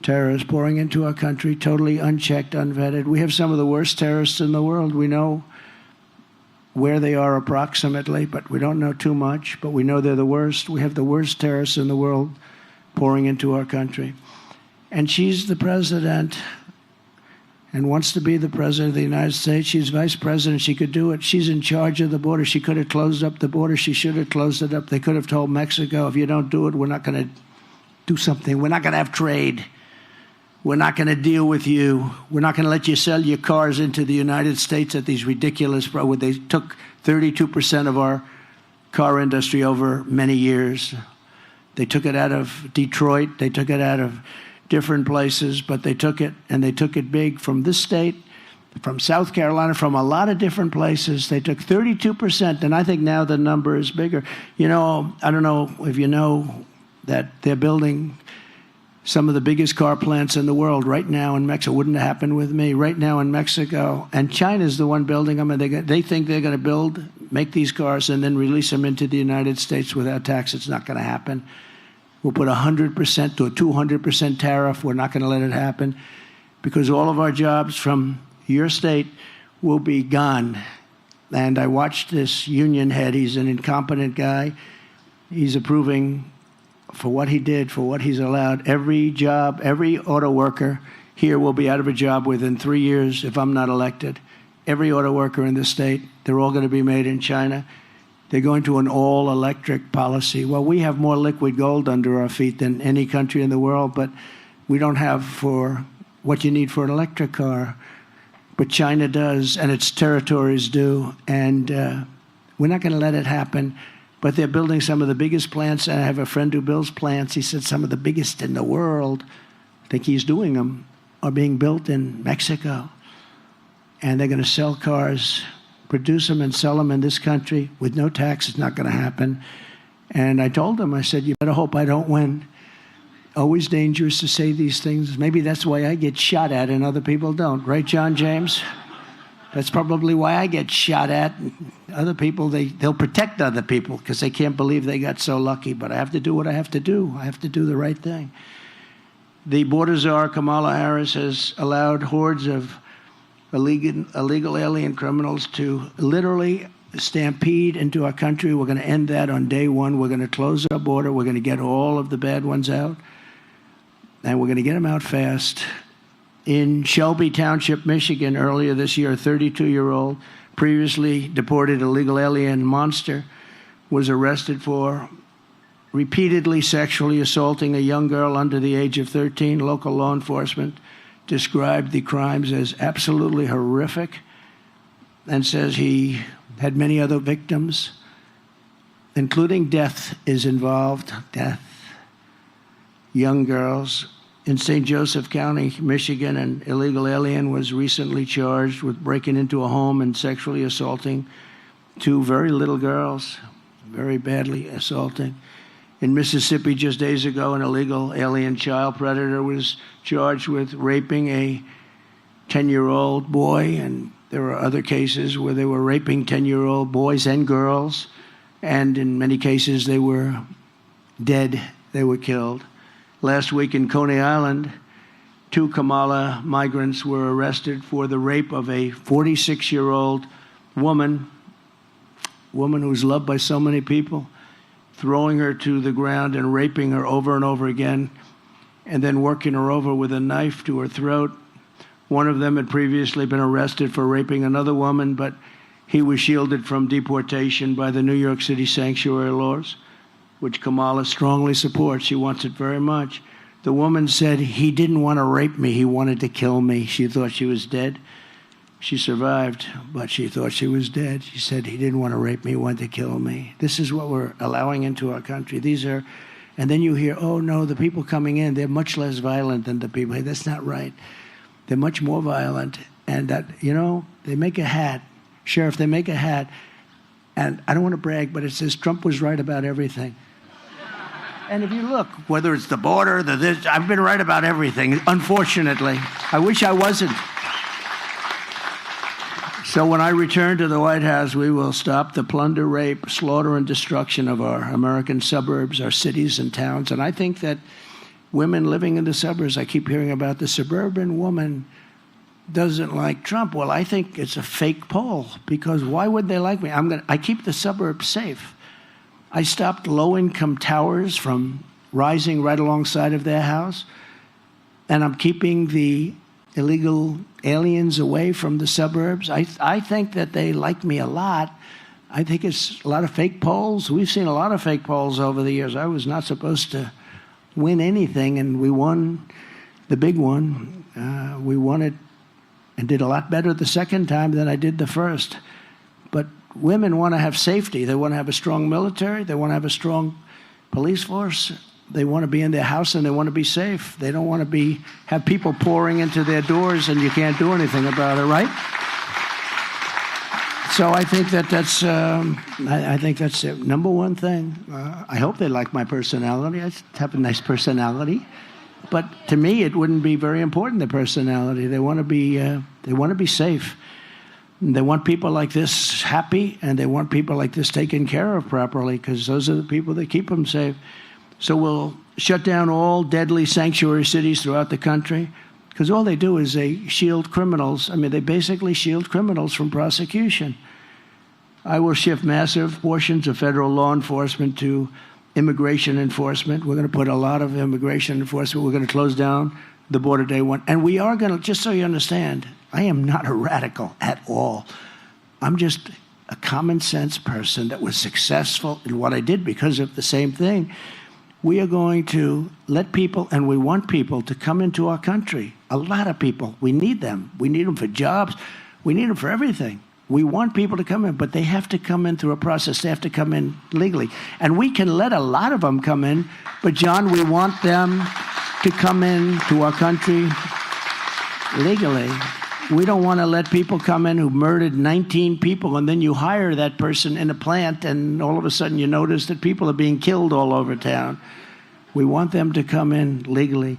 terrorists pouring into our country, totally unchecked, unvetted. We have some of the worst terrorists in the world. We know where they are approximately, but we don't know too much. But we know they're the worst. We have the worst terrorists in the world pouring into our country. And she's the president and wants to be the president of the United States. She's vice president. She could do it. She's in charge of the border. She could have closed up the border. She should have closed it up. They could have told Mexico, if you don't do it, we're not going to do something. We're not going to have trade. We're not going to deal with you. We're not going to let you sell your cars into the United States at these ridiculous prices. They took 32% of our car industry over many years. They took it out of Detroit. They took it out of different places, but they took it, and they took it big from this state, from South Carolina, from a lot of different places. They took 32%, and I think now the number is bigger. You know, I don't know if you know that they're building some of the biggest car plants in the world right now in Mexico. Wouldn't have happened with me. Right now in Mexico. And China's the one building them, and they think they're going to make these cars and then release them into the United States without tax. It's not going to happen. We'll put 100% to a 200% tariff. We're not going to let it happen because all of our jobs from your state will be gone. And I watched this union head. He's an incompetent guy. He's approving for what he did, for what he's allowed. Every job, every auto worker here will be out of a job within 3 years if I'm not elected. Every auto worker in the state, they're all going to be made in China. They're going to an all-electric policy. Well, we have more liquid gold under our feet than any country in the world, but we don't have for what you need for an electric car. But China does, and its territories do, and we're not going to let it happen. But they're building some of the biggest plants, and I have a friend who builds plants. He said some of the biggest in the world, I think he's doing them, are being built in Mexico. And they're going to sell cars, produce them and sell them in this country with no tax. It's not going to happen. And I told him, I said, you better hope I don't win. Always dangerous to say these things. Maybe that's why I get shot at and other people don't. Right, John James? That's probably why I get shot at. Other people, they'll protect other people because they can't believe they got so lucky. But I have to do what I have to do. I have to do the right thing. The border czar, Kamala Harris, has allowed hordes of illegal alien criminals to literally stampede into our country. We're going to end that on day one. We're going to close our border. We're going to get all of the bad ones out. And we're going to get them out fast. In Shelby Township, Michigan, earlier this year, a 32-year-old, previously deported illegal alien monster, was arrested for repeatedly sexually assaulting a young girl under the age of 13. Local law enforcement described the crimes as absolutely horrific and says he had many other victims, including death is involved. Death. Young girls. In St. Joseph County, Michigan, an illegal alien was recently charged with breaking into a home and sexually assaulting two very little girls, very badly assaulting. In Mississippi, just days ago, an illegal alien child predator was charged with raping a 10-year-old boy, and there were other cases where they were raping 10-year-old boys and girls, and in many cases they were dead, they were killed. Last week in Coney Island, 2 Kamala migrants were arrested for the rape of a 46-year-old woman who's loved by so many people, throwing her to the ground and raping her over and over again, and then working her over with a knife to her throat. One of them had previously been arrested for raping another woman, but he was shielded from deportation by the New York City sanctuary laws, which Kamala strongly supports. She wants it very much. The woman said, he didn't want to rape me. He wanted to kill me. She thought she was dead. She survived, but she thought she was dead. She said, he didn't want to rape me. He wanted to kill me. This is what we're allowing into our country. These are, and then you hear, oh, no, the people coming in, they're much less violent than the people. Hey, that's not right. They're much more violent. And that, they make a hat. Sheriff, they make a hat. And I don't want to brag, but it says Trump was right about everything. And if you look, whether it's the border, this, I've been right about everything, unfortunately. I wish I wasn't. So when I return to the White House, we will stop the plunder, rape, slaughter, and destruction of our American suburbs, our cities and towns. And I think that women living in the suburbs, I keep hearing about the suburban woman doesn't like Trump. Well, I think it's a fake poll, because why would they like me? I keep the suburbs safe. I stopped low-income towers from rising right alongside of their house, and I'm keeping the illegal aliens away from the suburbs. I think that they like me a lot. I think it's a lot of fake polls. We've seen a lot of fake polls over the years. I was not supposed to win anything, and we won the big one. We won it and did a lot better the second time than I did the first. But women want to have safety. They want to have a strong military. They want to have a strong police force. They want to be in their house and they want to be safe. They don't want to have people pouring into their doors and you can't do anything about it, right? So I think that's the number one thing. I hope they like my personality. I have a nice personality. But to me, it wouldn't be very important, the personality. They want to be safe. They want people like this happy, and they want people like this taken care of properly, because those are the people that keep them safe. So we'll shut down all deadly sanctuary cities throughout the country, because all they do is they shield criminals. I mean, they basically shield criminals from prosecution. I will shift massive portions of federal law enforcement to immigration enforcement. We're going to put a lot of immigration enforcement. We're going to close down the border day one. And we are going to, just so you understand, I am not a radical at all. I'm just a common sense person that was successful in what I did because of the same thing. We are going to let people, and we want people to come into our country. A lot of people. We need them. We need them for jobs. We need them for everything. We want people to come in, but they have to come in through a process. They have to come in legally. And we can let a lot of them come in, but, John, we want them to come in to our country legally. We don't want to let people come in who murdered 19 people, and then you hire that person in a plant, and all of a sudden you notice that people are being killed all over town. We want them to come in legally.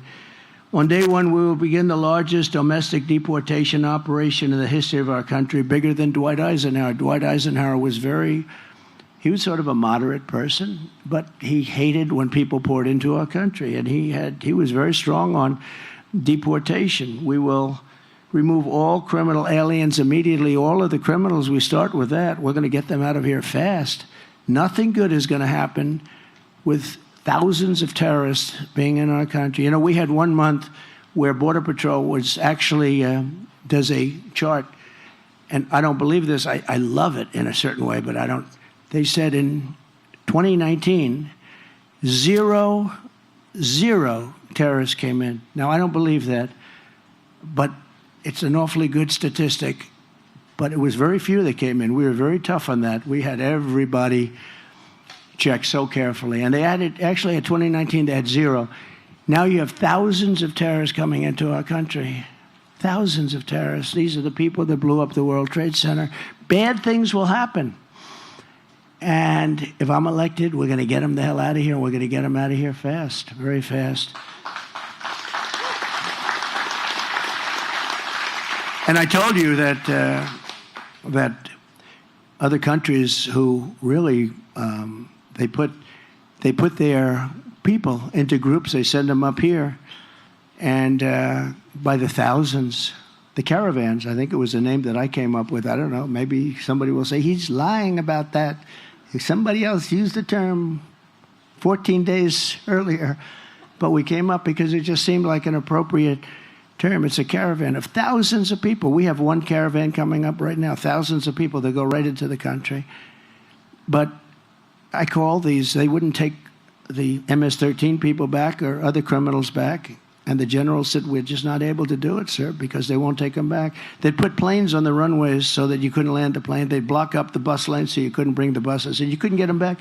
On day one, we will begin the largest domestic deportation operation in the history of our country, bigger than Dwight Eisenhower. Dwight Eisenhower was he was sort of a moderate person, but he hated when people poured into our country, and he was very strong on deportation. We will remove all criminal aliens immediately. All of the criminals, we start with that. We're going to get them out of here fast. Nothing good is going to happen with thousands of terrorists being in our country. You know, we had 1 month where Border Patrol was actually does a chart, and I don't believe this. I love it in a certain way, but I don't. They said in 2019, zero terrorists came in. Now, I don't believe that, but it's an awfully good statistic. But it was very few that came in. We were very tough on that. We had everybody checked so carefully. And they added, actually in 2019, they had zero. Now you have thousands of terrorists coming into our country. Thousands of terrorists. These are the people that blew up the World Trade Center. Bad things will happen. And if I'm elected, we're going to get them the hell out of here. We're going to get them out of here fast, very fast. And I told you that that other countries who really they put their people into groups. They send them up here, and by the thousands. The caravans, I think it was the name that I came up with. I don't know. Maybe somebody will say he's lying about that. If somebody else used the term 14 days earlier, but we came up because it just seemed like an appropriate term. It's a caravan of thousands of people. We have one caravan coming up right now, thousands of people that go right into the country. But I call these, they wouldn't take the MS-13 people back or other criminals back. And the general said, we're just not able to do it, sir, because they won't take them back. They'd put planes on the runways so that you couldn't land the plane. They'd block up the bus lane so you couldn't bring the buses. And you couldn't get them back.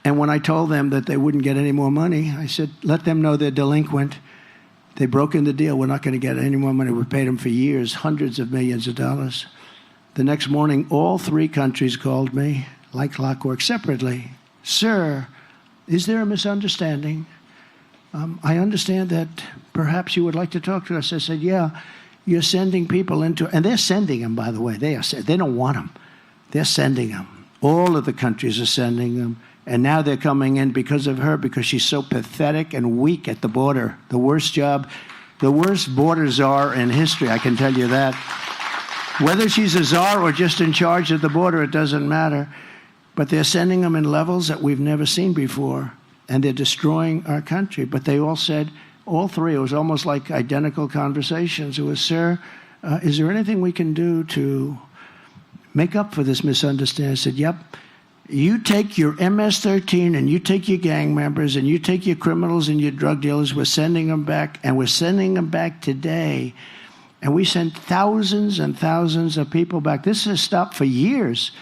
And when I told them that they wouldn't get any more money, I said, let them know they're delinquent. They broke in the deal. We're not going to get any more money. We paid them for years, hundreds of millions of dollars. The next morning, all three countries called me, like clockwork, separately. Sir, is there a misunderstanding? I understand that perhaps you would like to talk to us. I said, yeah, you're sending people into, and they're sending them, by the way. They don't want them. They're sending them. All of the countries are sending them. And now they're coming in because of her, because she's so pathetic and weak at the border. The worst job, the worst border czar in history, I can tell you that. Whether she's a czar or just in charge of the border, it doesn't matter. But they're sending them in levels that we've never seen before. And they're destroying our country. But they all said, all three, it was almost like identical conversations. It was, sir, is there anything we can do to make up for this misunderstanding? I said, yep. You take your MS-13 and you take your gang members and you take your criminals and your drug dealers. We're sending them back, and we're sending them back today. And we sent thousands and thousands of people back. This has stopped for years.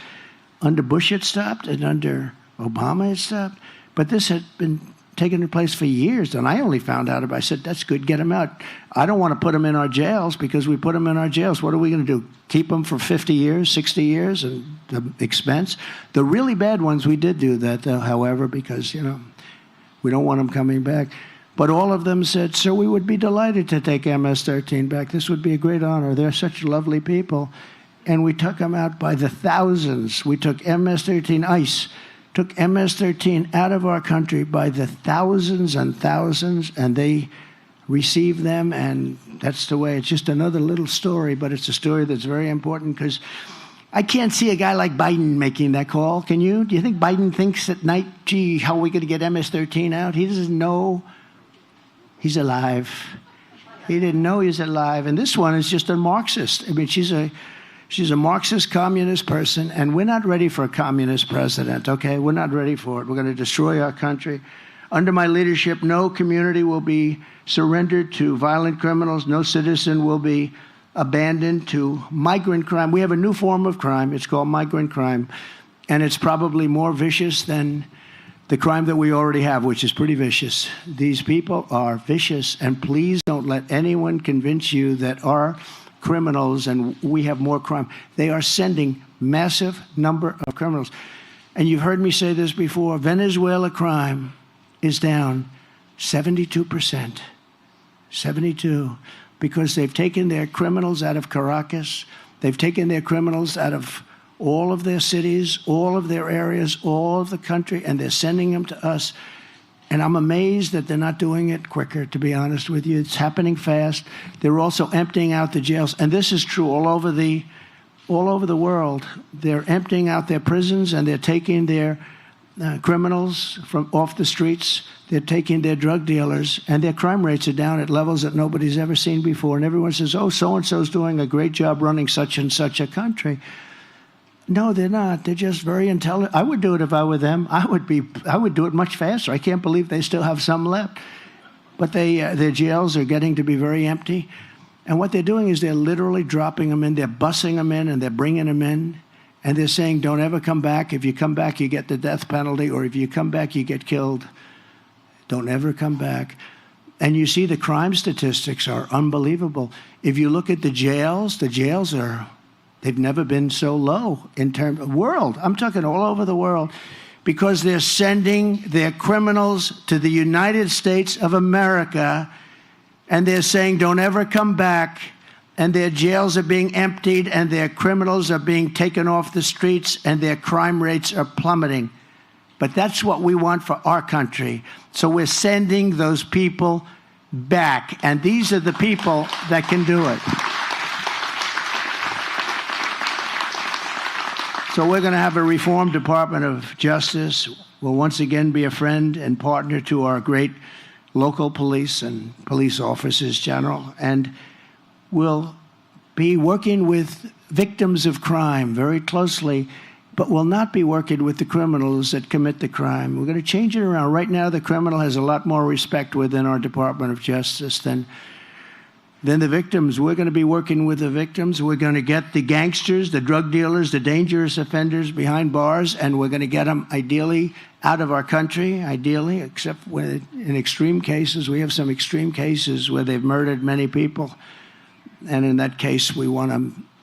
Under Bush it stopped, and under Obama it stopped. But this had been taking place for years, and I only found out about it. I said, that's good, get them out. I don't want to put them in our jails, because we put them in our jails. What are we going to do? Keep them for 50 years, 60 years, and the expense? The really bad ones, we did do that, though, however, because, we don't want them coming back. But all of them said, sir, we would be delighted to take MS-13 back. This would be a great honor. They're such lovely people. And we took them out by the thousands. We took MS-13 ICE, took MS-13 out of our country by the thousands and thousands, and they received them, and that's the way. It's just another little story, but it's a story that's very important because I can't see a guy like Biden making that call. Can you? Do you think Biden thinks at night, gee, how are we going to get MS-13 out? He doesn't know he's alive. He didn't know he's alive. And this one is just a Marxist. I mean, she's a Marxist communist person, and we're not ready for a communist president, okay? We're not ready for it. We're going to destroy our country. Under my leadership, no community will be surrendered to violent criminals. No citizen will be abandoned to migrant crime. We have a new form of crime. It's called migrant crime, and it's probably more vicious than the crime that we already have, which is pretty vicious. These people are vicious, and please don't let anyone convince you that our criminals and we have more crime. They are sending massive number of criminals. And you've heard me say this before, Venezuela crime is down 72%. 72. Because they've taken their criminals out of Caracas. They've taken their criminals out of all of their cities, all of their areas, all of the country, and they're sending them to us. And I'm amazed that they're not doing it quicker, to be honest with you. It's happening fast. They're also emptying out the jails. And this is true all over the world. They're emptying out their prisons, and they're taking their criminals from off the streets. They're taking their drug dealers, and their crime rates are down at levels that nobody's ever seen before. And everyone says, oh, so-and-so's doing a great job running such and such a country. No, they're not. They're just very intelligent. I would do it if I were them. I would do it much faster. I can't believe they still have some left. But their jails are getting to be very empty. And what they're doing is they're literally dropping them in. They're busing them in, and they're bringing them in. And they're saying, don't ever come back. If you come back, you get the death penalty. Or if you come back, you get killed. Don't ever come back. And you see the crime statistics are unbelievable. If you look at the jails are... They've never been so low in terms of world. I'm talking all over the world because they're sending their criminals to the United States of America, and they're saying, don't ever come back. And their jails are being emptied, and their criminals are being taken off the streets, and their crime rates are plummeting. But that's what we want for our country. So we're sending those people back, and these are the people that can do it. So we're going to have a reformed Department of Justice. We'll once again be a friend and partner to our great local police and police officers general. And we'll be working with victims of crime very closely, but we'll not be working with the criminals that commit the crime. We're going to change it around. Right now, the criminal has a lot more respect within our Department of Justice than the victims. We're going to be working with the victims. We're going to get the gangsters, the drug dealers, the dangerous offenders behind bars, and we're going to get them ideally out of our country, ideally, except in extreme cases. We have some extreme cases where they've murdered many people, and in that case, we want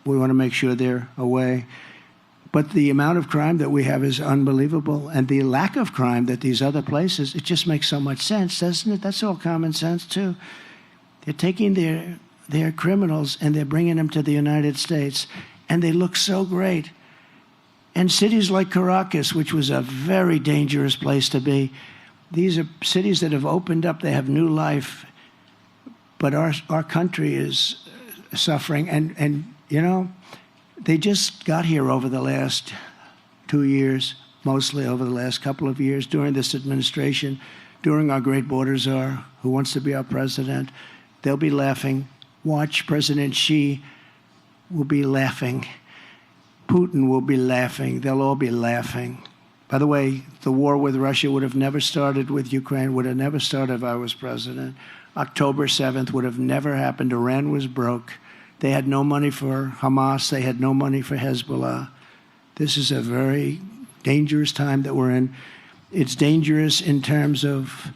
to make sure they're away. But the amount of crime that we have is unbelievable, and the lack of crime that these other places, it just makes so much sense, doesn't it? That's all common sense, too. They're taking their criminals and they're bringing them to the United States, and they look so great. And cities like Caracas, which was a very dangerous place to be, these are cities that have opened up. They have new life, but our country is suffering. And you know, they just got here over the last 2 years, mostly over the last couple of years during this administration, during our great border czar, who wants to be our president. They'll be laughing. Watch, President Xi will be laughing. Putin will be laughing. They'll all be laughing. By the way, the war with Russia would have never started with Ukraine, would have never started if I was president. October 7th would have never happened. Iran was broke. They had no money for Hamas. They had no money for Hezbollah. This is a very dangerous time that we're in. It's dangerous in terms of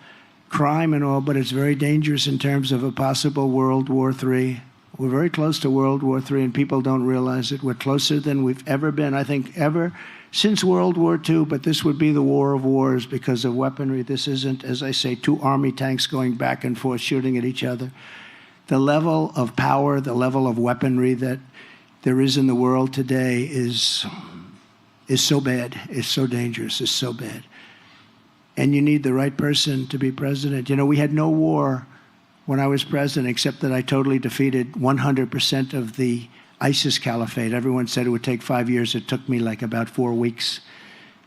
crime and all, but it's very dangerous in terms of a possible World War III We're very close to World War III, and people don't realize it. We're closer than we've ever been, I think, ever since World War II, but this would be the war of wars because of weaponry. This isn't, as I say, two army tanks going back and forth shooting at each other. The level of power, the level of weaponry that there is in the world today is so bad, is so dangerous, is so bad. And you need the right person to be president. You know, we had no war when I was president, except that I totally defeated 100% of the ISIS caliphate. Everyone said it would take 5 years. It took me like about 4 weeks.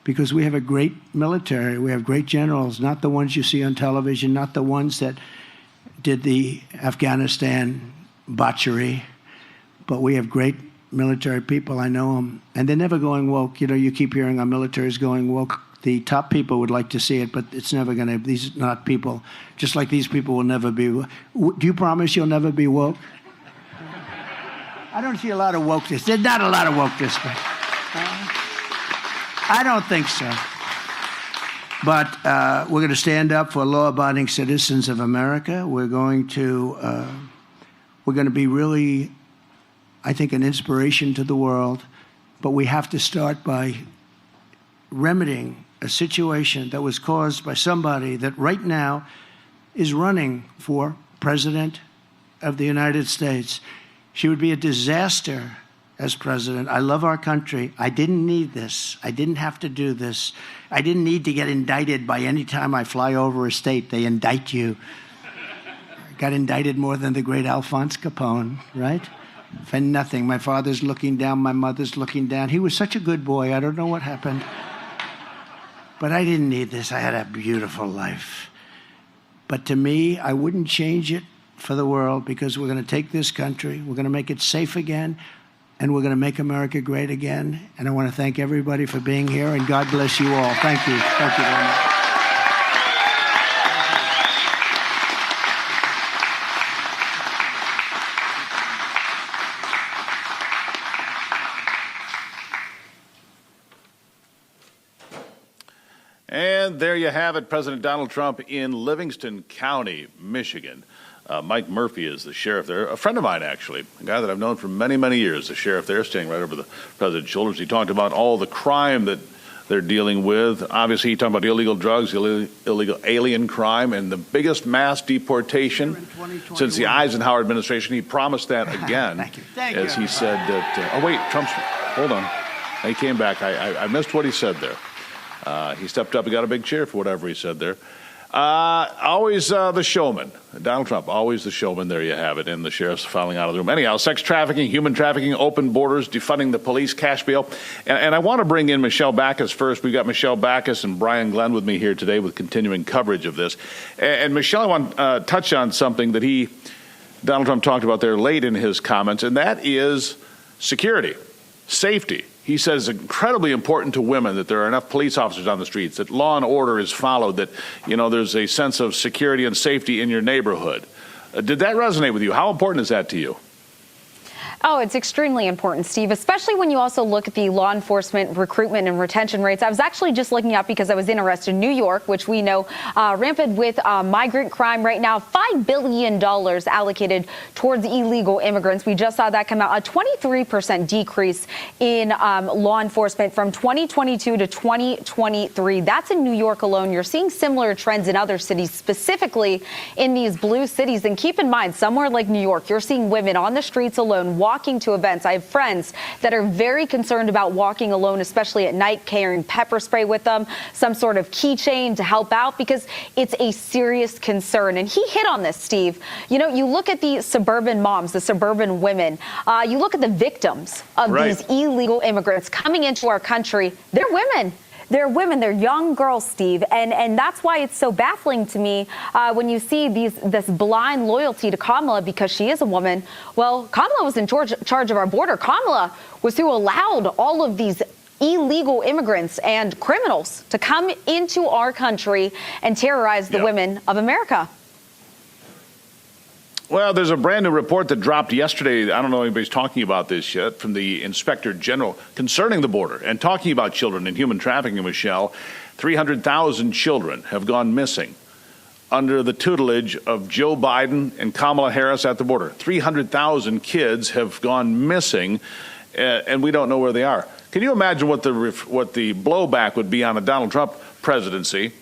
Because we have a great military. We have great generals, not the ones you see on television, not the ones that did the Afghanistan botchery, but we have great military people. I know them. And they're never going woke. You know, you keep hearing our military is going woke. The top people would like to see it, but it's never going to. These are not people, just like these people will never be. Do you promise you'll never be woke? I don't see a lot of wokeness. There's not a lot of wokeness, but I don't think so. But we're going to stand up for law-abiding citizens of America. We're going to be really, I think, an inspiration to the world. But we have to start by remedying a situation that was caused by somebody that right now is running for president of the United States. She would be a disaster as president. I love our country. I didn't need this. I didn't have to do this. I didn't need to get indicted by any time I fly over a state. They indict you. I got indicted more than the great Alphonse Capone, right? For nothing. My father's looking down. My mother's looking down. He was such a good boy. I don't know what happened. But I didn't need this. I had a beautiful life. But to me, I wouldn't change it for the world, because we're going to take this country, we're going to make it safe again, and we're going to make America great again. And I want to thank everybody for being here, and God bless you all. Thank you. Thank you very much. And there you have it, President Donald Trump in Livingston County, Michigan. Mike Murphy is the sheriff there, a friend of mine, actually, a guy that I've known for many, many years, the sheriff there, standing right over the president's shoulders. He talked about all the crime that they're dealing with. Obviously, he talked about illegal drugs, illegal alien crime, and the biggest mass deportation since the Eisenhower administration. He promised that again. Thank as you. He said that, oh, wait, Trump's, hold on. He came back. I missed what he said there. He stepped up and got a big cheer for whatever he said there. Always the showman. Donald Trump, always the showman. There you have it. And the sheriff's filing out of the room. Anyhow, sex trafficking, human trafficking, open borders, defunding the police, cash bail. And I want to bring in Michelle Backus first. We've got Michelle Backus and Brian Glenn with me here today with continuing coverage of this. And Michelle, I want to touch on something that Donald Trump talked about there late in his comments, and that is security, safety. He says it's incredibly important to women that there are enough police officers on the streets, that law and order is followed, that, there's a sense of security and safety in your neighborhood. Did that resonate with you? How important is that to you? Oh, it's extremely important, Steve, especially when you also look at the law enforcement recruitment and retention rates. I was actually just looking up because I was interested in New York, which we know rampant with migrant crime right now. $5 billion allocated towards illegal immigrants. We just saw that come out. A 23% decrease in law enforcement from 2022 to 2023. That's in New York alone. You're seeing similar trends in other cities, specifically in these blue cities. And keep in mind, somewhere like New York, you're seeing women on the streets alone, walking to events. I have friends that are very concerned about walking alone, especially at night, carrying pepper spray with them, some sort of keychain to help out, because it's a serious concern. And he hit on this, Steve. You look at the suburban moms, the suburban women, you look at the victims of these illegal immigrants coming into our country. They're women. They're women. They're young girls, Steve. And that's why it's so baffling to me when you see this blind loyalty to Kamala because she is a woman. Well, Kamala was in charge of our border. Kamala was who allowed all of these illegal immigrants and criminals to come into our country and terrorize the women of America. Well, there's a brand new report that dropped yesterday. I don't know if anybody's talking about this yet, from the Inspector General concerning the border and talking about children and human trafficking, Michelle. 300,000 children have gone missing under the tutelage of Joe Biden and Kamala Harris at the border. 300,000 kids have gone missing, and we don't know where they are. Can you imagine what the blowback would be on a Donald Trump presidency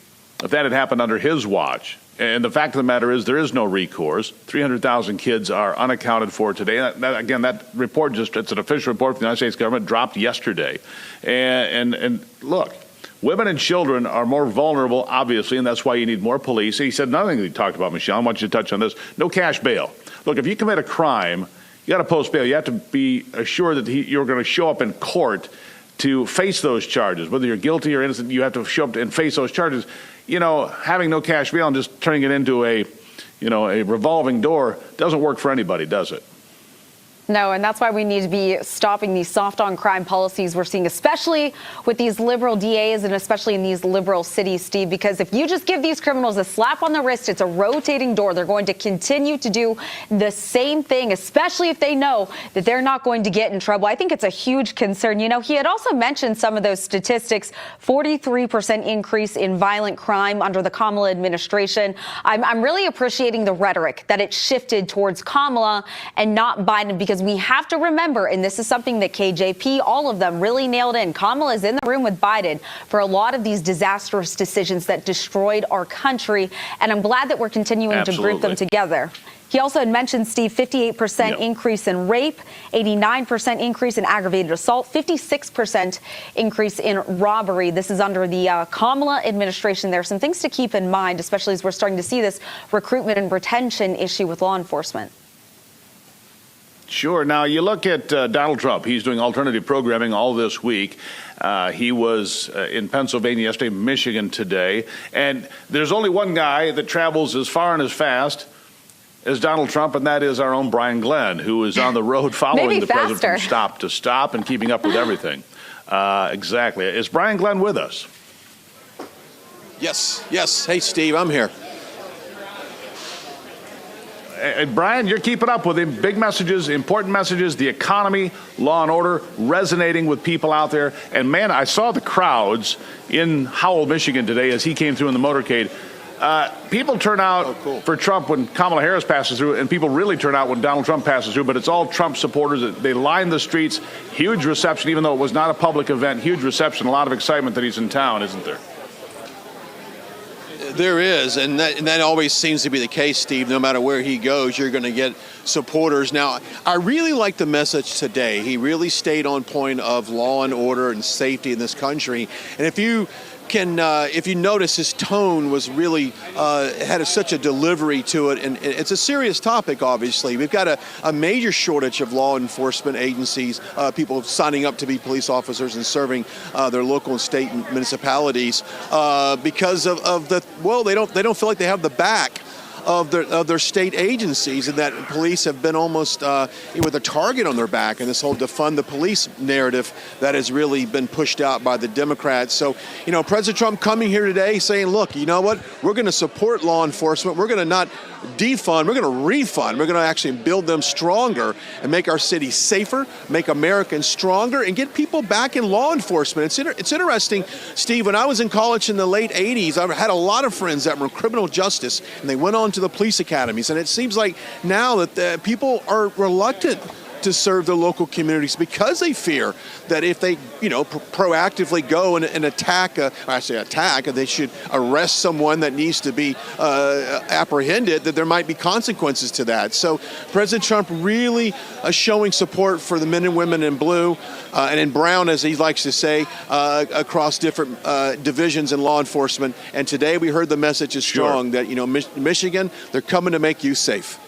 if that had happened under his watch? And the fact of the matter is there is no recourse. 300,000 kids are unaccounted for today. That report, it's an official report from the United States government, dropped yesterday. And look, women and children are more vulnerable, obviously, and that's why you need more police. He said another thing he talked about, Michelle. I want you to touch on this. No cash bail. Look, if you commit a crime, you got to post bail. You have to be assured that you're going to show up in court to face those charges. Whether you're guilty or innocent, you have to show up and face those charges. You know, having no cash bail and just turning it into a revolving door doesn't work for anybody, does it? No, and that's why we need to be stopping these soft on crime policies we're seeing, especially with these liberal DAs and especially in these liberal cities, Steve, because if you just give these criminals a slap on the wrist, it's a rotating door. They're going to continue to do the same thing, especially if they know that they're not going to get in trouble. I think it's a huge concern. You know, he had also mentioned some of those statistics, 43% increase in violent crime under the Kamala administration. I'm really appreciating the rhetoric that it shifted towards Kamala and not Biden, because we have to remember, and this is something that KJP, all of them really nailed in. Kamala is in the room with Biden for a lot of these disastrous decisions that destroyed our country. And I'm glad that we're continuing to group them together. He also had mentioned, Steve, 58% increase in rape, 89% increase in aggravated assault, 56% increase in robbery. This is under the Kamala administration. There are some things to keep in mind, especially as we're starting to see this recruitment and retention issue with law enforcement. Sure. Now, you look at Donald Trump. He's doing alternative programming all this week. He was in Pennsylvania yesterday, Michigan today. And there's only one guy that travels as far and as fast as Donald Trump, and that is our own Brian Glenn, who is on the road following the president from stop to stop and keeping up with everything. Exactly. Is Brian Glenn with us? Yes. Hey, Steve, I'm here. Brian, you're keeping up with him. Big messages, important messages, the economy, law and order, resonating with people out there. And, man, I saw the crowds in Howell, Michigan today as he came through in the motorcade. People turn out for Trump when Kamala Harris passes through, and people really turn out when Donald Trump passes through. But it's all Trump supporters. They line the streets. Huge reception, even though it was not a public event. Huge reception, a lot of excitement that he's in town, isn't there? There is, and that always seems to be the case, Steve. No matter where he goes, you're going to get supporters. Now, I really like the message today. He really stayed on point of law and order and safety in this country. And if you notice, his tone was really had such a delivery to it, and it's a serious topic. Obviously, we've got a major shortage of law enforcement agencies, people signing up to be police officers and serving their local and state municipalities because of they don't feel like they have the back of their state agencies, and that police have been almost with a target on their back, and this whole defund the police narrative that has really been pushed out by the Democrats. So, President Trump coming here today saying, look, you know what, we're going to support law enforcement. We're going to not defund, we're going to refund. We're going to actually build them stronger and make our city safer, make Americans stronger, and get people back in law enforcement. It's interesting, Steve, when I was in college in the late 80s, I had a lot of friends that were in criminal justice, and they went on to the police academies. And it seems like now that people are reluctant to serve their local communities because they fear that if they, proactively go and attack, they should arrest someone that needs to be apprehended, that there might be consequences to that. So President Trump really showing support for the men and women in blue and in brown, as he likes to say, across different divisions in law enforcement. And today we heard the message is strong that, Michigan, they're coming to make you safe.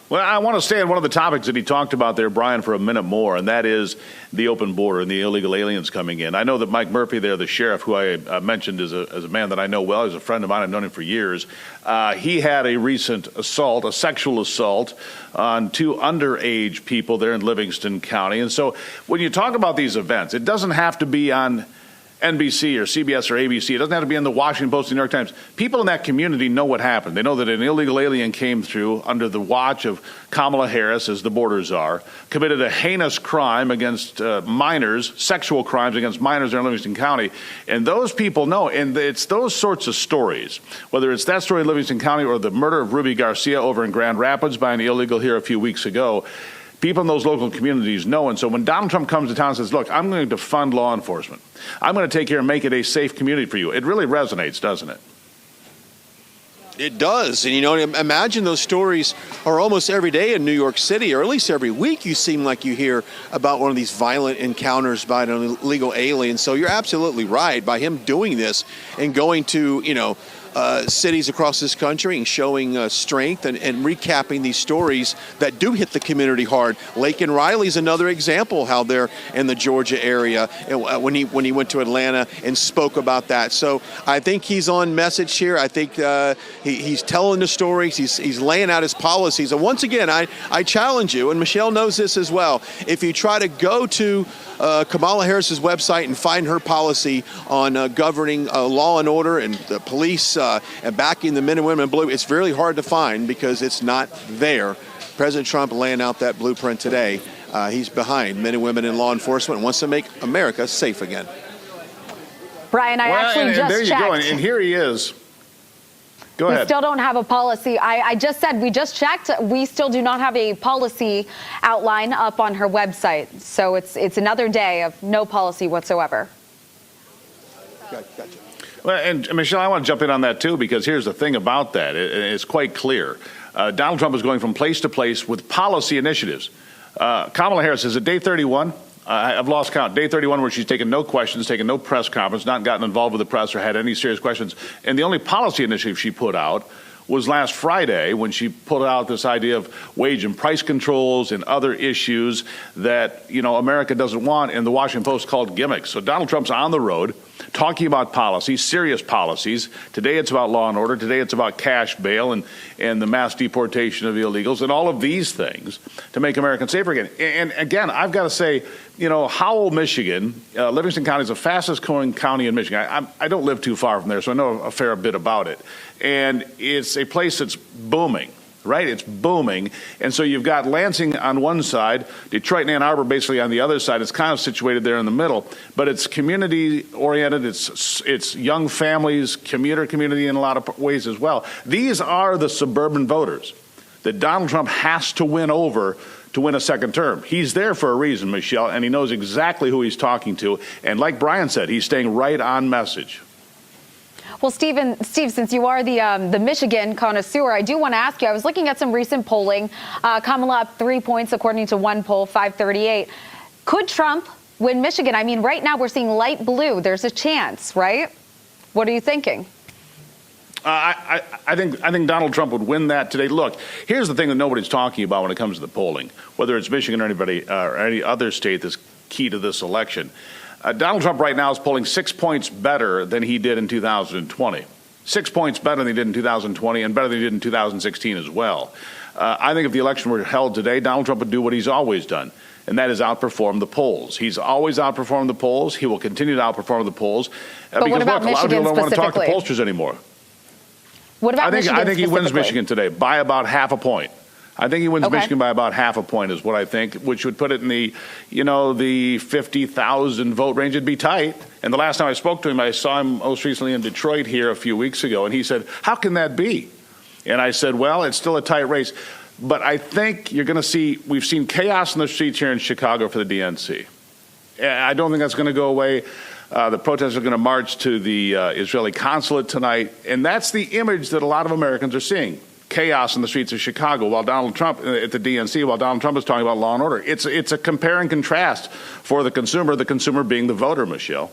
Well, I want to stay on one of the topics that he talked about there, Brian, for a minute more, and that is the open border and the illegal aliens coming in. I know that Mike Murphy there, the sheriff, who I mentioned as a man that I know well, he's a friend of mine, I've known him for years. He had a recent assault, a sexual assault, on two underage people there in Livingston County. And so when you talk about these events, it doesn't have to be on NBC or CBS or ABC. It doesn't have to be in the Washington Post, the New York Times. People in that community know what happened. They know that an illegal alien came through under the watch of Kamala Harris as the border czar, committed a heinous crime against minors, sexual crimes against minors in Livingston County. And those people know, and it's those sorts of stories, whether it's that story in Livingston County or the murder of Ruby Garcia over in Grand Rapids by an illegal here a few weeks ago, people in those local communities know. And so when Donald Trump comes to town and says, look, I'm going to fund law enforcement, I'm going to take care and make it a safe community for you, it really resonates, doesn't it? It does. And, imagine those stories are almost every day in New York City, or at least every week you seem like you hear about one of these violent encounters by an illegal alien. So you're absolutely right. By him doing this and going to, cities across this country and showing strength and recapping these stories that do hit the community hard. Lake and Riley's another example how they're in the Georgia area when he went to Atlanta and spoke about that. So I think he's on message here. I think he's telling the stories. He's laying out his policies. And once again, I challenge you, and Michelle knows this as well, if you try to go to Kamala Harris's website and find her policy on governing law and order and the police and backing the men and women in blue, it's really hard to find because it's not there. President Trump laying out that blueprint today. He's behind men and women in law enforcement and wants to make America safe again. Brian, actually just there you checked. go, and here he is. Go ahead. We still don't have a policy. I just said we just checked. We still do not have a policy outline up on her website. So it's another day of no policy whatsoever. Gotcha. Well, and Michelle, I want to jump in on that too, because here's the thing about that. It's quite clear. Donald Trump is going from place to place with policy initiatives. Kamala Harris is at day 31. I've lost count. Day 31, where she's taken no questions, taken no press conference, not gotten involved with the press or had any serious questions. And the only policy initiative she put out was last Friday when she put out this idea of wage and price controls and other issues that, America doesn't want, and the Washington Post called gimmicks. So Donald Trump's on the road talking about policies, serious policies. Today it's about law and order. Today it's about cash bail and the mass deportation of illegals and all of these things to make America safer again. And again, I've got to say, Howell, Michigan, Livingston County is the fastest growing county in Michigan. I don't live too far from there, so I know a fair bit about it. And it's a place that's booming, right? It's booming. And so you've got Lansing on one side, Detroit and Ann Arbor basically on the other side. It's kind of situated there in the middle, but it's community oriented. It's young families, community in a lot of ways as well. These are the suburban voters that Donald Trump has to win over to win a second term. He's there for a reason, Michelle, and he knows exactly who he's talking to. And like Brian said, he's staying right on message. Well, Steve, since you are the Michigan connoisseur, I do want to ask you, I was looking at some recent polling. Kamala up 3 points according to one poll, 538. Could Trump win Michigan? I mean, right now we're seeing light blue. There's a chance, right? What are you thinking? I think Donald Trump would win that today. Look, here's the thing that nobody's talking about when it comes to the polling, whether it's Michigan or any other state that's key to this election. Donald Trump right now is polling 6 points better than he did in 2020. 6 points better than he did in 2020 and better than he did in 2016 as well. I think if the election were held today, Donald Trump would do what he's always done, and that is outperform the polls. He's always outperformed the polls. He will continue to outperform the polls. But because, what about look, a lot of Michigan people don't want to talk to specifically? pollsters anymore. What about Michigan I think he wins specifically? Michigan today by about half a point. I think he wins Okay. Michigan by about half a point is what I think, which would put it in the 50,000 vote range. It'd be tight. And the last time I spoke to him, I saw him most recently in Detroit here a few weeks ago, and he said, how can that be? And I said, well, it's still a tight race. But I think you're going to see, we've seen chaos in the streets here in Chicago for the DNC. I don't think that's going to go away. The protesters are going to march to the Israeli consulate tonight, and that's the image that a lot of Americans are seeing. Chaos in the streets of Chicago while Donald Trump at the DNC, while Donald Trump is talking about law and order. It's a compare and contrast for the consumer being the voter, Michelle.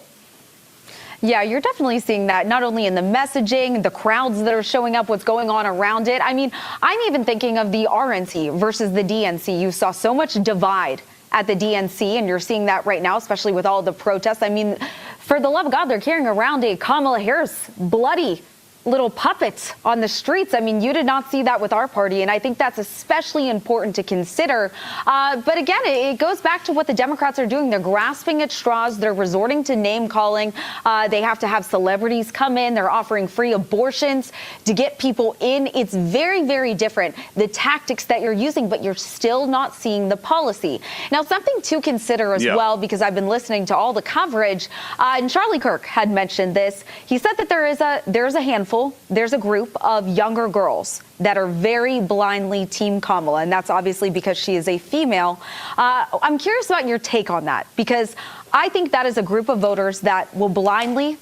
Yeah, you're definitely seeing that, not only in the messaging, the crowds that are showing up, what's going on around it. I mean, I'm even thinking of the RNC versus the DNC. You saw so much divide at the DNC, and you're seeing that right now, especially with all the protests. I mean, for the love of God, they're carrying around a Kamala Harris bloody little puppets on the streets. I mean, you did not see that with our party, and I think that's especially important to consider. But again, it goes back to what the Democrats are doing. They're grasping at straws. They're resorting to name calling. They have to have celebrities come in. They're offering free abortions to get people in. It's very, very different, the tactics that you're using, but you're still not seeing the policy. Now, something to consider as well, because I've been listening to all the coverage, and Charlie Kirk had mentioned this. He said that there's a handful, there's a group of younger girls that are very blindly Team Kamala, and that's obviously because she is a female. I'm curious about your take on that, because I think that is a group of voters that will blindly,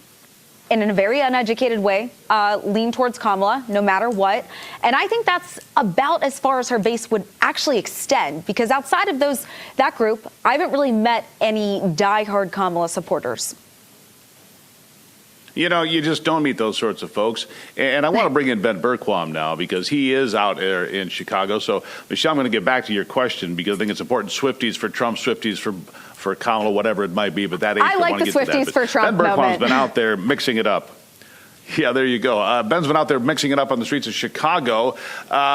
and in a very uneducated way, lean towards Kamala no matter what. And I think that's about as far as her base would actually extend, because outside of that group, I haven't really met any diehard Kamala supporters. You know, you just don't meet those sorts of folks. And I want to bring in Ben Bergquam now, because he is out there in Chicago. So, Michelle, I'm going to get back to your question, because I think it's important. Swifties for Trump, Swifties for Kamala, whatever it might be. But that I like the Swifties for Trump Ben Bergquam's moment. been out there mixing it up. Yeah, there you go. Ben's been out there mixing it up on the streets of Chicago.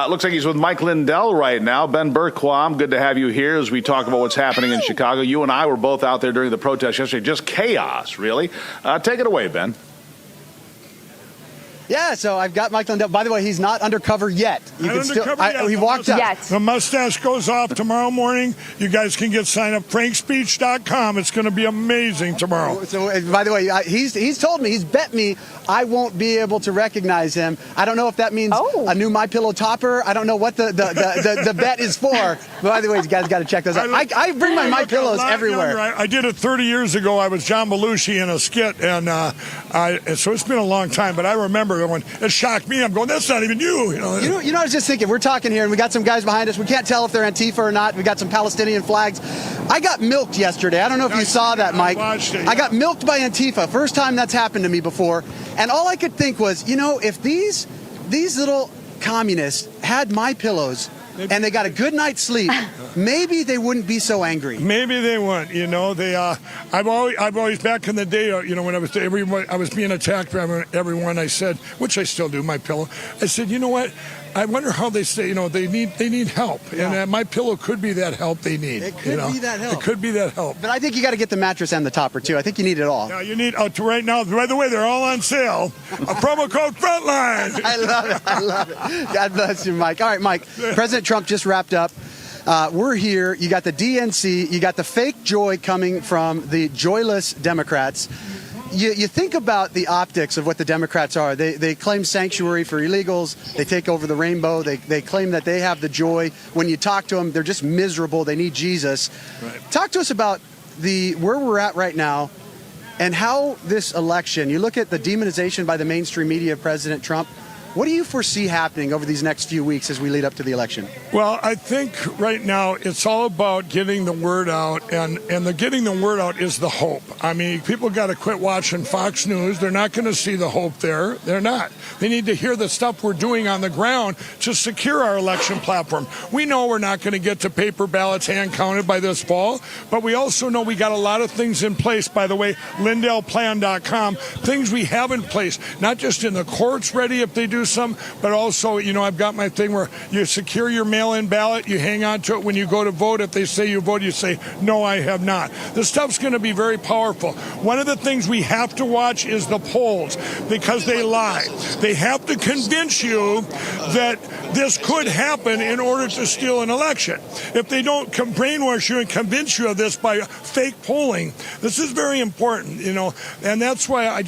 Looks like he's with Mike Lindell right now. Ben Bergquam, good to have you here as we talk about what's happening in Chicago. You and I were both out there during the protest yesterday. Just chaos, really. Take it away, Ben. Yeah, so I've got Mike Lindell. By the way, he's not undercover yet. You can still. He walked out. Yes. The mustache goes off tomorrow morning. You guys can get signed up. FrankSpeech.com. It's going to be amazing tomorrow. So, by the way, he's told me, he's bet me I won't be able to recognize him. I don't know if that means a new MyPillow topper. I don't know what the bet is for. But by the way, you guys got to check those out. I bring my MyPillows everywhere. I did it 30 years ago. I was John Belushi in a skit, and so it's been a long time. But I remember when it shocked me. I'm going, that's not even you. You know, I was just thinking, we're talking here, and we got some guys behind us. We can't tell if they're Antifa or not. We got some Palestinian flags. I got milked yesterday. I don't know if you saw that, Mike. I watched it, yeah. I got milked by Antifa. First time that's happened to me before. And all I could think was, if these little communists had my pillows and they got a good night's sleep, maybe they wouldn't be so angry. Maybe they wouldn't. They. I've always back in the day, when I was being attacked by everyone. I said, which I still do, MyPillow. I said, you know what? I wonder how they say, they need help, and MyPillow could be that help they need. It could be that help. It could be that help. But I think you got to get the mattress and the topper too. I think you need it all. Yeah, you need right now. By the way, they're all on sale. A promo code Frontline. I love it. God bless you, Mike. All right, Mike. President Trump just wrapped up. We're here. You got the DNC. You got the fake joy coming from the joyless Democrats. You think about the optics of what the Democrats are. They claim sanctuary for illegals. They take over the rainbow. They claim that they have the joy. When you talk to them, they're just miserable. They need Jesus. Right. Talk to us about where we're at right now and how this election, you look at the demonization by the mainstream media of President Trump. What do you foresee happening over these next few weeks as we lead up to the election? Well, I think right now it's all about getting the word out, and the getting the word out is the hope. I mean, people got to quit watching Fox News. They're not going to see the hope there. They're not. They need to hear the stuff we're doing on the ground to secure our election platform. We know we're not going to get to paper ballots hand counted by this fall, but we also know we got a lot of things in place. By the way, LindellPlan.com, things we have in place, not just in the courts ready if they do some, but also, I've got my thing where you secure your mail-in ballot, you hang on to it when you go to vote. If they say you vote, you say, no, I have not. This stuff's going to be very powerful. One of the things we have to watch is the polls, because they lie. They have to convince you that this could happen in order to steal an election. If they don't brainwash you and convince you of this by fake polling, this is very important, and that's why I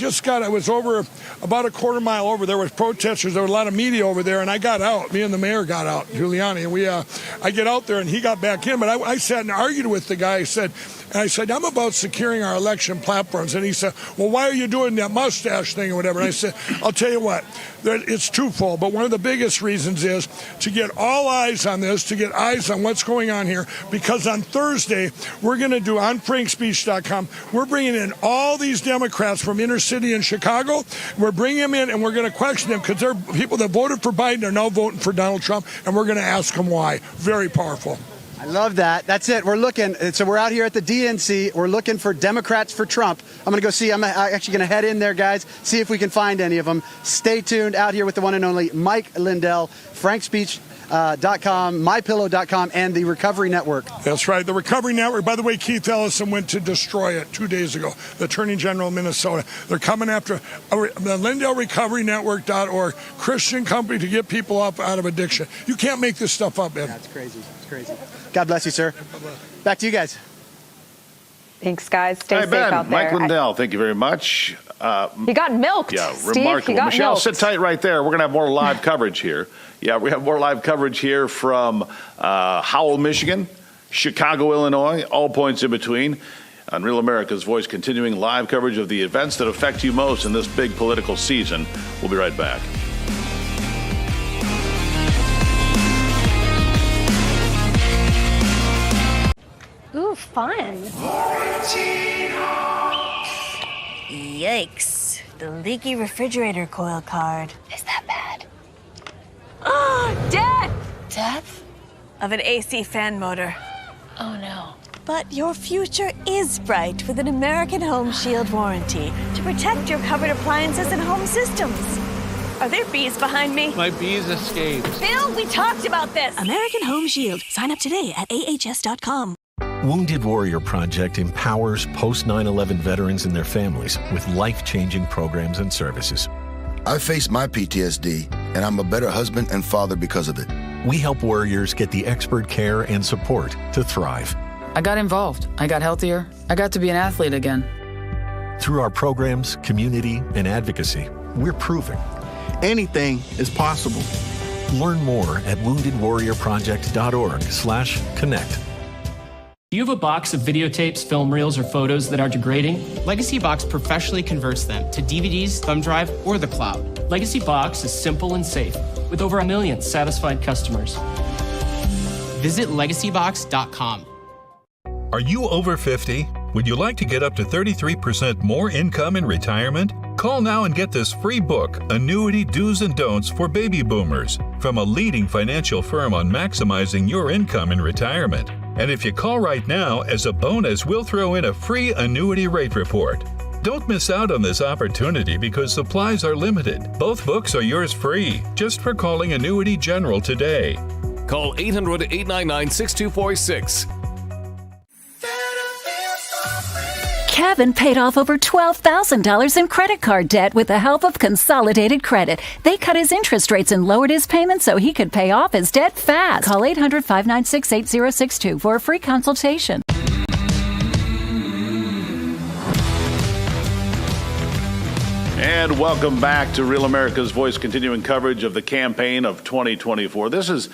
was over about a quarter mile over. There was protesters. There was a lot of media over there, and I got out. Me and the mayor got out, Giuliani, and I get out there, and he got back in. But I sat and argued with the guy. I said, I'm about securing our election platforms. And he said, well, why are you doing that mustache thing or whatever? And I said, I'll tell you what, it's twofold. But one of the biggest reasons is to get all eyes on this, to get eyes on what's going on here. Because on Thursday, we're going to do on FrankSpeech.com, we're bringing in all these Democrats from inner city in Chicago. We're bringing them in, and we're going to question them, because they're people that voted for Biden are now voting for Donald Trump, and we're going to ask them why. Very powerful. I love that. That's it. We're looking. So we're out here at the DNC. We're looking for Democrats for Trump. I'm going to go see. I'm actually going to head in there, guys, see if we can find any of them. Stay tuned out here with the one and only Mike Lindell, FrankSpeech.com, MyPillow.com, and the Recovery Network. That's right. The Recovery Network. By the way, Keith Ellison went to destroy it 2 days ago. The Attorney General of Minnesota. They're coming after the LindellRecoveryNetwork.org, Christian company to get people up out of addiction. You can't make this stuff up, man. That's crazy. It's crazy. God bless you, sir. Back to you guys. Thanks, guys. Stay safe Ben, out there. Mike Lindell, thank you very much. He got milked. Yeah, Steve, remarkable. He got Michelle, milked. sit tight right there. We're going to have more live coverage here. Yeah, we have more live coverage here from Howell, Michigan, Chicago, Illinois, all points in between. On Real America's Voice, continuing live coverage of the events that affect you most in this big political season. We'll be right back. Ooh, fun. Yikes. The leaky refrigerator coil card. Is that bad? Oh, death! Death? Of an AC fan motor. Oh no. But your future is bright with an American Home Shield warranty to protect your covered appliances and home systems. Are there bees behind me? My bees escaped. Bill, we talked about this. American Home Shield. Sign up today at ahs.com. Wounded Warrior Project empowers post 9/11 veterans and their families with life-changing programs and services. I faced my PTSD, and I'm a better husband and father because of it. We help warriors get the expert care and support to thrive. I got involved. I got healthier. I got to be an athlete again. Through our programs, community, and advocacy, we're proving Anything is possible. Learn more at woundedwarriorproject.org/connect. Do you have a box of videotapes, film reels, or photos that are degrading? Legacy Box professionally converts them to DVDs, thumb drive, or the cloud. Legacy Box is simple and safe, with over 1 million satisfied customers. Visit legacybox.com. Are you over 50? Would you like to get up to 33% more income in retirement? Call now and get this free book, Annuity Do's and Don'ts for Baby Boomers, from a leading financial firm on maximizing your income in retirement. And if you call right now, as a bonus, we'll throw in a free annuity rate report. Don't miss out on this opportunity because supplies are limited. Both books are yours free, just for calling Annuity General today. Call 800-899-6246. Kevin paid off over $12,000 in credit card debt with the help of Consolidated Credit. They cut his interest rates and lowered his payments so he could pay off his debt fast. Call 800-596-8062 for a free consultation. And welcome back to Real America's Voice, continuing coverage of the campaign of 2024. This is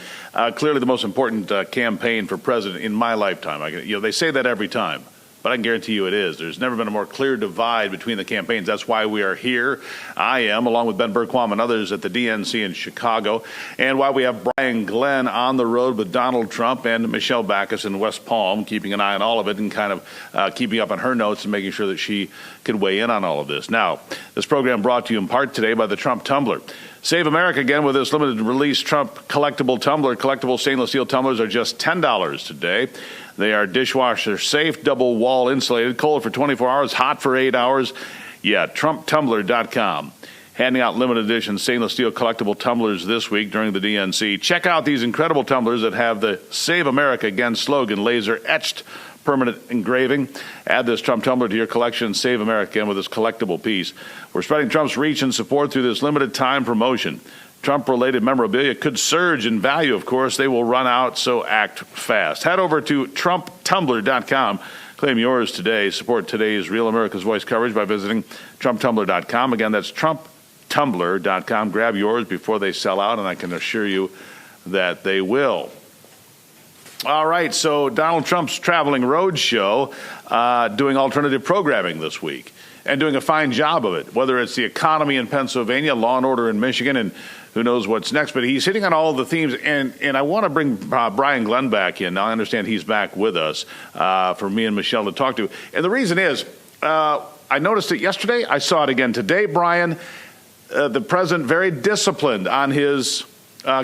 clearly the most important campaign for president in my lifetime. They say that every time, but I can guarantee you it is. There's never been a more clear divide between the campaigns. That's why we are here. I am, along with Ben Bergquam and others at the DNC in Chicago, and why we have Brian Glenn on the road with Donald Trump and Michelle Backus in West Palm, keeping an eye on all of it and kind of keeping up on her notes and making sure that she could weigh in on all of this. Now, this program brought to you in part today by the Trump Tumbler. Save America again with this limited release Trump collectible tumbler. Collectible stainless steel tumblers are just $10 today. They are dishwasher safe, double wall insulated, cold for 24 hours, hot for 8 hours. Yeah, TrumpTumbler.com. Handing out limited edition stainless steel collectible tumblers this week during the DNC. Check out these incredible tumblers that have the Save America Again slogan laser etched permanent engraving. Add this Trump tumbler to your collection. Save America Again with this collectible piece. We're spreading Trump's reach and support through this limited time promotion. Trump-related memorabilia could surge in value, of course. They will run out, so act fast. Head over to TrumpTumbler.com. Claim yours today. Support today's Real America's Voice coverage by visiting TrumpTumbler.com. Again, that's TrumpTumbler.com. Grab yours before they sell out, and I can assure you that they will. All right, so Donald Trump's traveling roadshow, doing alternative programming this week, and doing a fine job of it, whether it's the economy in Pennsylvania, law and order in Michigan, and who knows what's next. But he's hitting on all the themes, and I want to bring Brian Glenn back in. Now, I understand he's back with us for me and Michelle to talk to. And the reason is, I noticed it yesterday. I saw it again today, Brian. The president very disciplined on his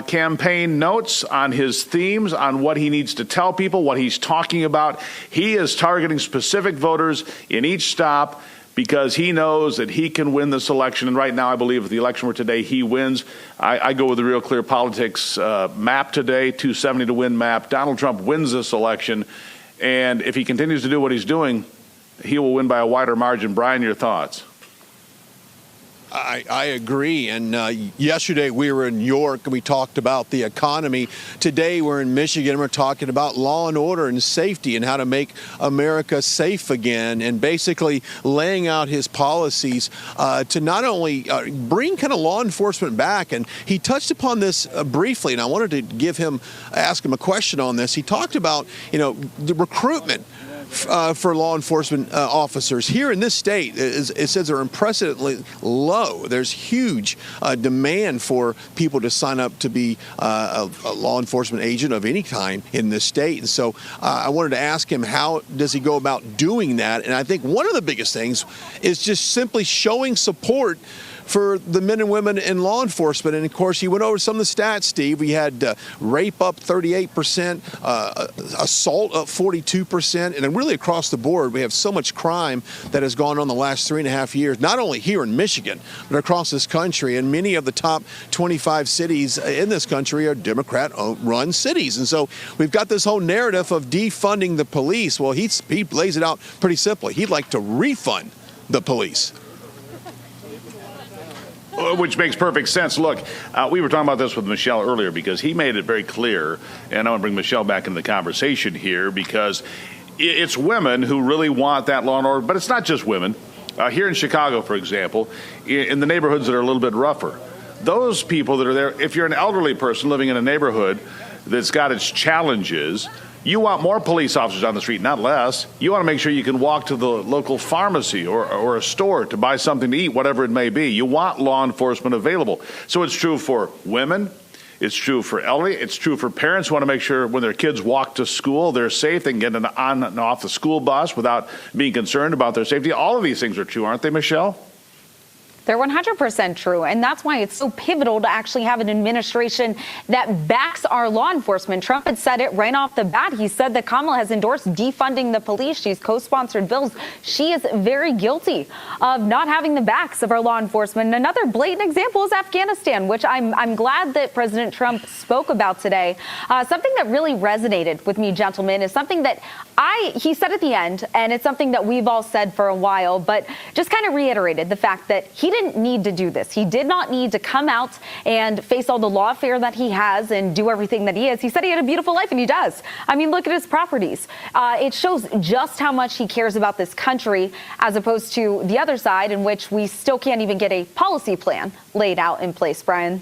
campaign notes on his themes, on what he needs to tell people, what he's talking about. He is targeting specific voters in each stop because he knows that he can win this election. And right now, I believe if the election were today, he wins. I go with the Real Clear Politics map today, 270 to win map. Donald Trump wins this election. And if he continues to do what he's doing, he will win by a wider margin. Brian, your thoughts? I agree. And yesterday we were in New York and we talked about the economy. Today we're in Michigan and we're talking about law and order and safety and how to make America safe again, and basically laying out his policies to not only bring kind of law enforcement back. And he touched upon this briefly, and I wanted to ask him a question on this. He talked about, the recruitment for law enforcement officers here in this state. It says they're unprecedentedly low. There's huge demand for people to sign up to be a law enforcement agent of any kind in this state. And so I wanted to ask him, how does he go about doing that? And I think one of the biggest things is just simply showing support for the men and women in law enforcement. And of course, he went over some of the stats, Steve. We had rape up 38%, assault up 42%, and then really across the board, we have so much crime that has gone on the last 3.5 years, not only here in Michigan, but across this country. And many of the top 25 cities in this country are Democrat-run cities. And so we've got this whole narrative of defunding the police. Well, he lays it out pretty simply. He'd like to refund the police. Which makes perfect sense. Look, we were talking about this with Michelle earlier because he made it very clear, and I want to bring Michelle back into the conversation here because it's women who really want that law and order, but it's not just women. Here in Chicago, for example, in the neighborhoods that are a little bit rougher, those people that are there, if you're an elderly person living in a neighborhood that's got its challenges, you want more police officers on the street, not less. You want to make sure you can walk to the local pharmacy or a store to buy something to eat, whatever it may be. You want law enforcement available. So it's true for women. It's true for elderly. It's true for parents who want to make sure when their kids walk to school, they're safe. They can get on and off the school bus without being concerned about their safety. All of these things are true, aren't they, Michelle? They're 100% true, and that's why it's so pivotal to actually have an administration that backs our law enforcement. Trump had said it right off the bat. He said that Kamala has endorsed defunding the police. She's co-sponsored bills. She is very guilty of not having the backs of our law enforcement. And another blatant example is Afghanistan, which I'm glad that President Trump spoke about today. Something that really resonated with me, gentlemen, is something that he said at the end, and it's something that we've all said for a while, but just kind of reiterated the fact that he didn't need to do this. He did not need to come out and face all the lawfare that he has and do everything that he is. He said he had a beautiful life, and he does. I mean, look at his properties. It shows just how much he cares about this country, as opposed to the other side, in which we still can't even get a policy plan laid out in place, Brian.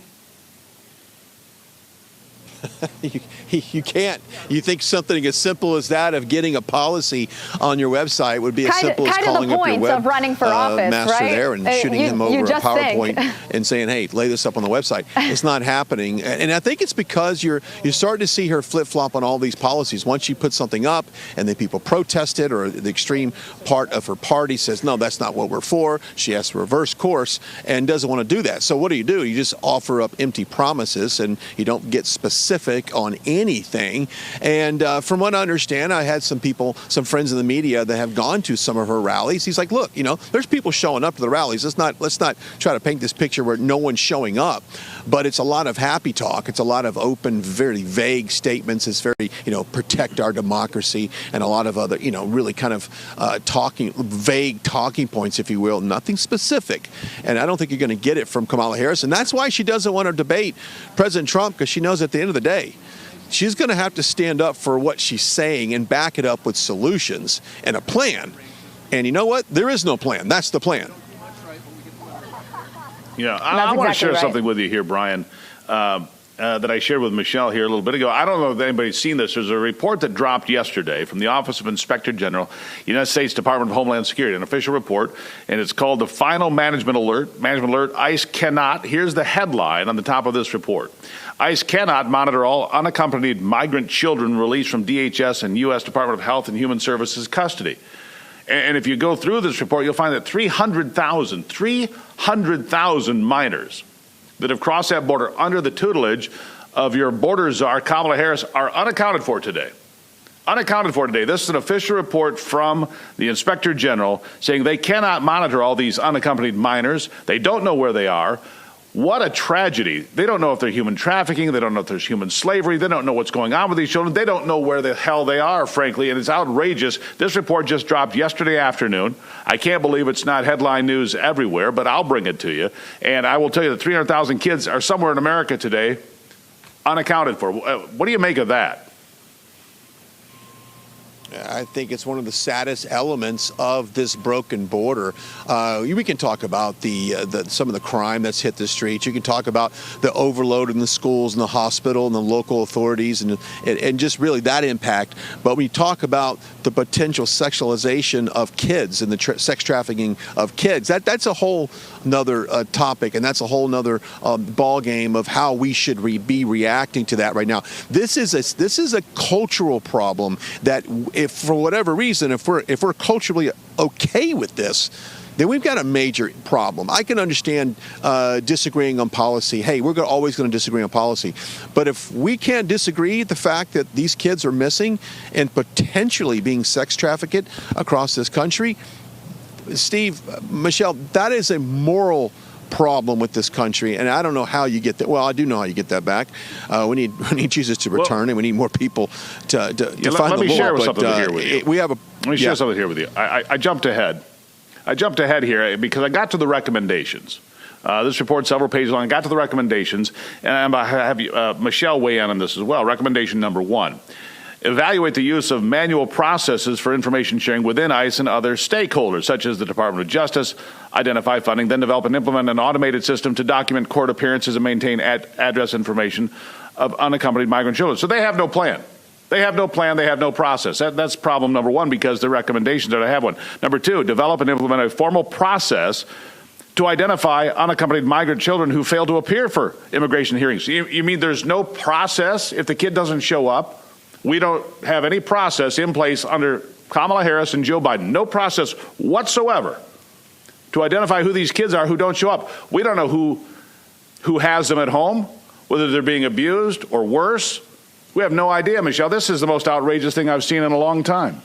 You can't. You think something as simple as that of getting a policy on your website would be as simple as calling up your web of running for office, master right? there and shooting him over a PowerPoint and saying, hey, lay this up on the website. It's not happening. And I think it's because you're starting to see her flip-flop on all these policies. Once you put something up and then people protest it, or the extreme part of her party says, no, that's not what we're for, she has to reverse course and doesn't want to do that. So what do? You just offer up empty promises and you don't get specific on anything. And from what I understand, I had some friends in the media that have gone to some of her rallies. He's like, look, there's people showing up to the rallies. Let's not try to paint this picture where no one's showing up. But it's a lot of happy talk. It's a lot of open, very vague statements. It's very, protect our democracy, and a lot of other, really kind of vague talking points, if you will. Nothing specific. And I don't think you're going to get it from Kamala Harris. And that's why she doesn't want to debate President Trump, because she knows at the end of the day, she's going to have to stand up for what she's saying and back it up with solutions and a plan. And you know what? There is no plan. That's the plan. Yeah, I want to share something with you here, Brian, that I shared with Michelle here a little bit ago. I don't know if anybody's seen this. There's a report that dropped yesterday from the Office of Inspector General, United States Department of Homeland Security, an official report, and it's called the Final Management Alert. ICE cannot, here's the headline on the top of this report, ICE cannot monitor all unaccompanied migrant children released from DHS and U.S. Department of Health and Human Services custody. And if you go through this report, you'll find that 300,000 minors that have crossed that border under the tutelage of your border czar, Kamala Harris, are unaccounted for today. Unaccounted for today. This is an official report from the Inspector General saying they cannot monitor all these unaccompanied minors. They don't know where they are. What a tragedy. They don't know if they're human trafficking. They don't know if there's human slavery. They don't know what's going on with these children. They don't know where the hell they are, frankly, and it's outrageous. This report just dropped yesterday afternoon. I can't believe it's not headline news everywhere, but I'll bring it to you. And I will tell you that 300,000 kids are somewhere in America today unaccounted for. What do you make of that? I think it's one of the saddest elements of this broken border. We can talk about some of the crime that's hit the streets. You can talk about the overload in the schools and the hospital and the local authorities and just really that impact. But when you talk about the potential sexualization of kids and the sex trafficking of kids, that's a whole another topic, and that's a whole nother ball game of how we should be reacting to that right now. This is a cultural problem that, if for whatever reason, if we're culturally okay with this, then we've got a major problem. I can understand disagreeing on policy. Hey, we're always going to disagree on policy. But if we can't disagree the fact that these kids are missing and potentially being sex trafficked across this country, Steve, Michelle, that is a moral problem with this country, and I don't know how you get that. Well, I do know how you get that back. We need Jesus to return, and we need more people to find the Lord. Let me share something here with you. Let me share something here with you. I jumped ahead. I jumped ahead here because I got to the recommendations. This report's several pages long. I got to the recommendations, and I'm going to have Michelle weigh in on this as well. Recommendation number 1. Evaluate the use of manual processes for information sharing within ICE and other stakeholders, such as the Department of Justice. Identify funding, then develop and implement an automated system to document court appearances and maintain address information of unaccompanied migrant children. So they have no plan. They have no plan. They have no process. That's problem number 1 because the recommendations are to have one. Number 2, develop and implement a formal process to identify unaccompanied migrant children who fail to appear for immigration hearings. You mean there's no process if the kid doesn't show up? We don't have any process in place under Kamala Harris and Joe Biden. No process whatsoever to identify who these kids are who don't show up. We don't know who has them at home, whether they're being abused or worse. We have no idea, Michelle. This is the most outrageous thing I've seen in a long time.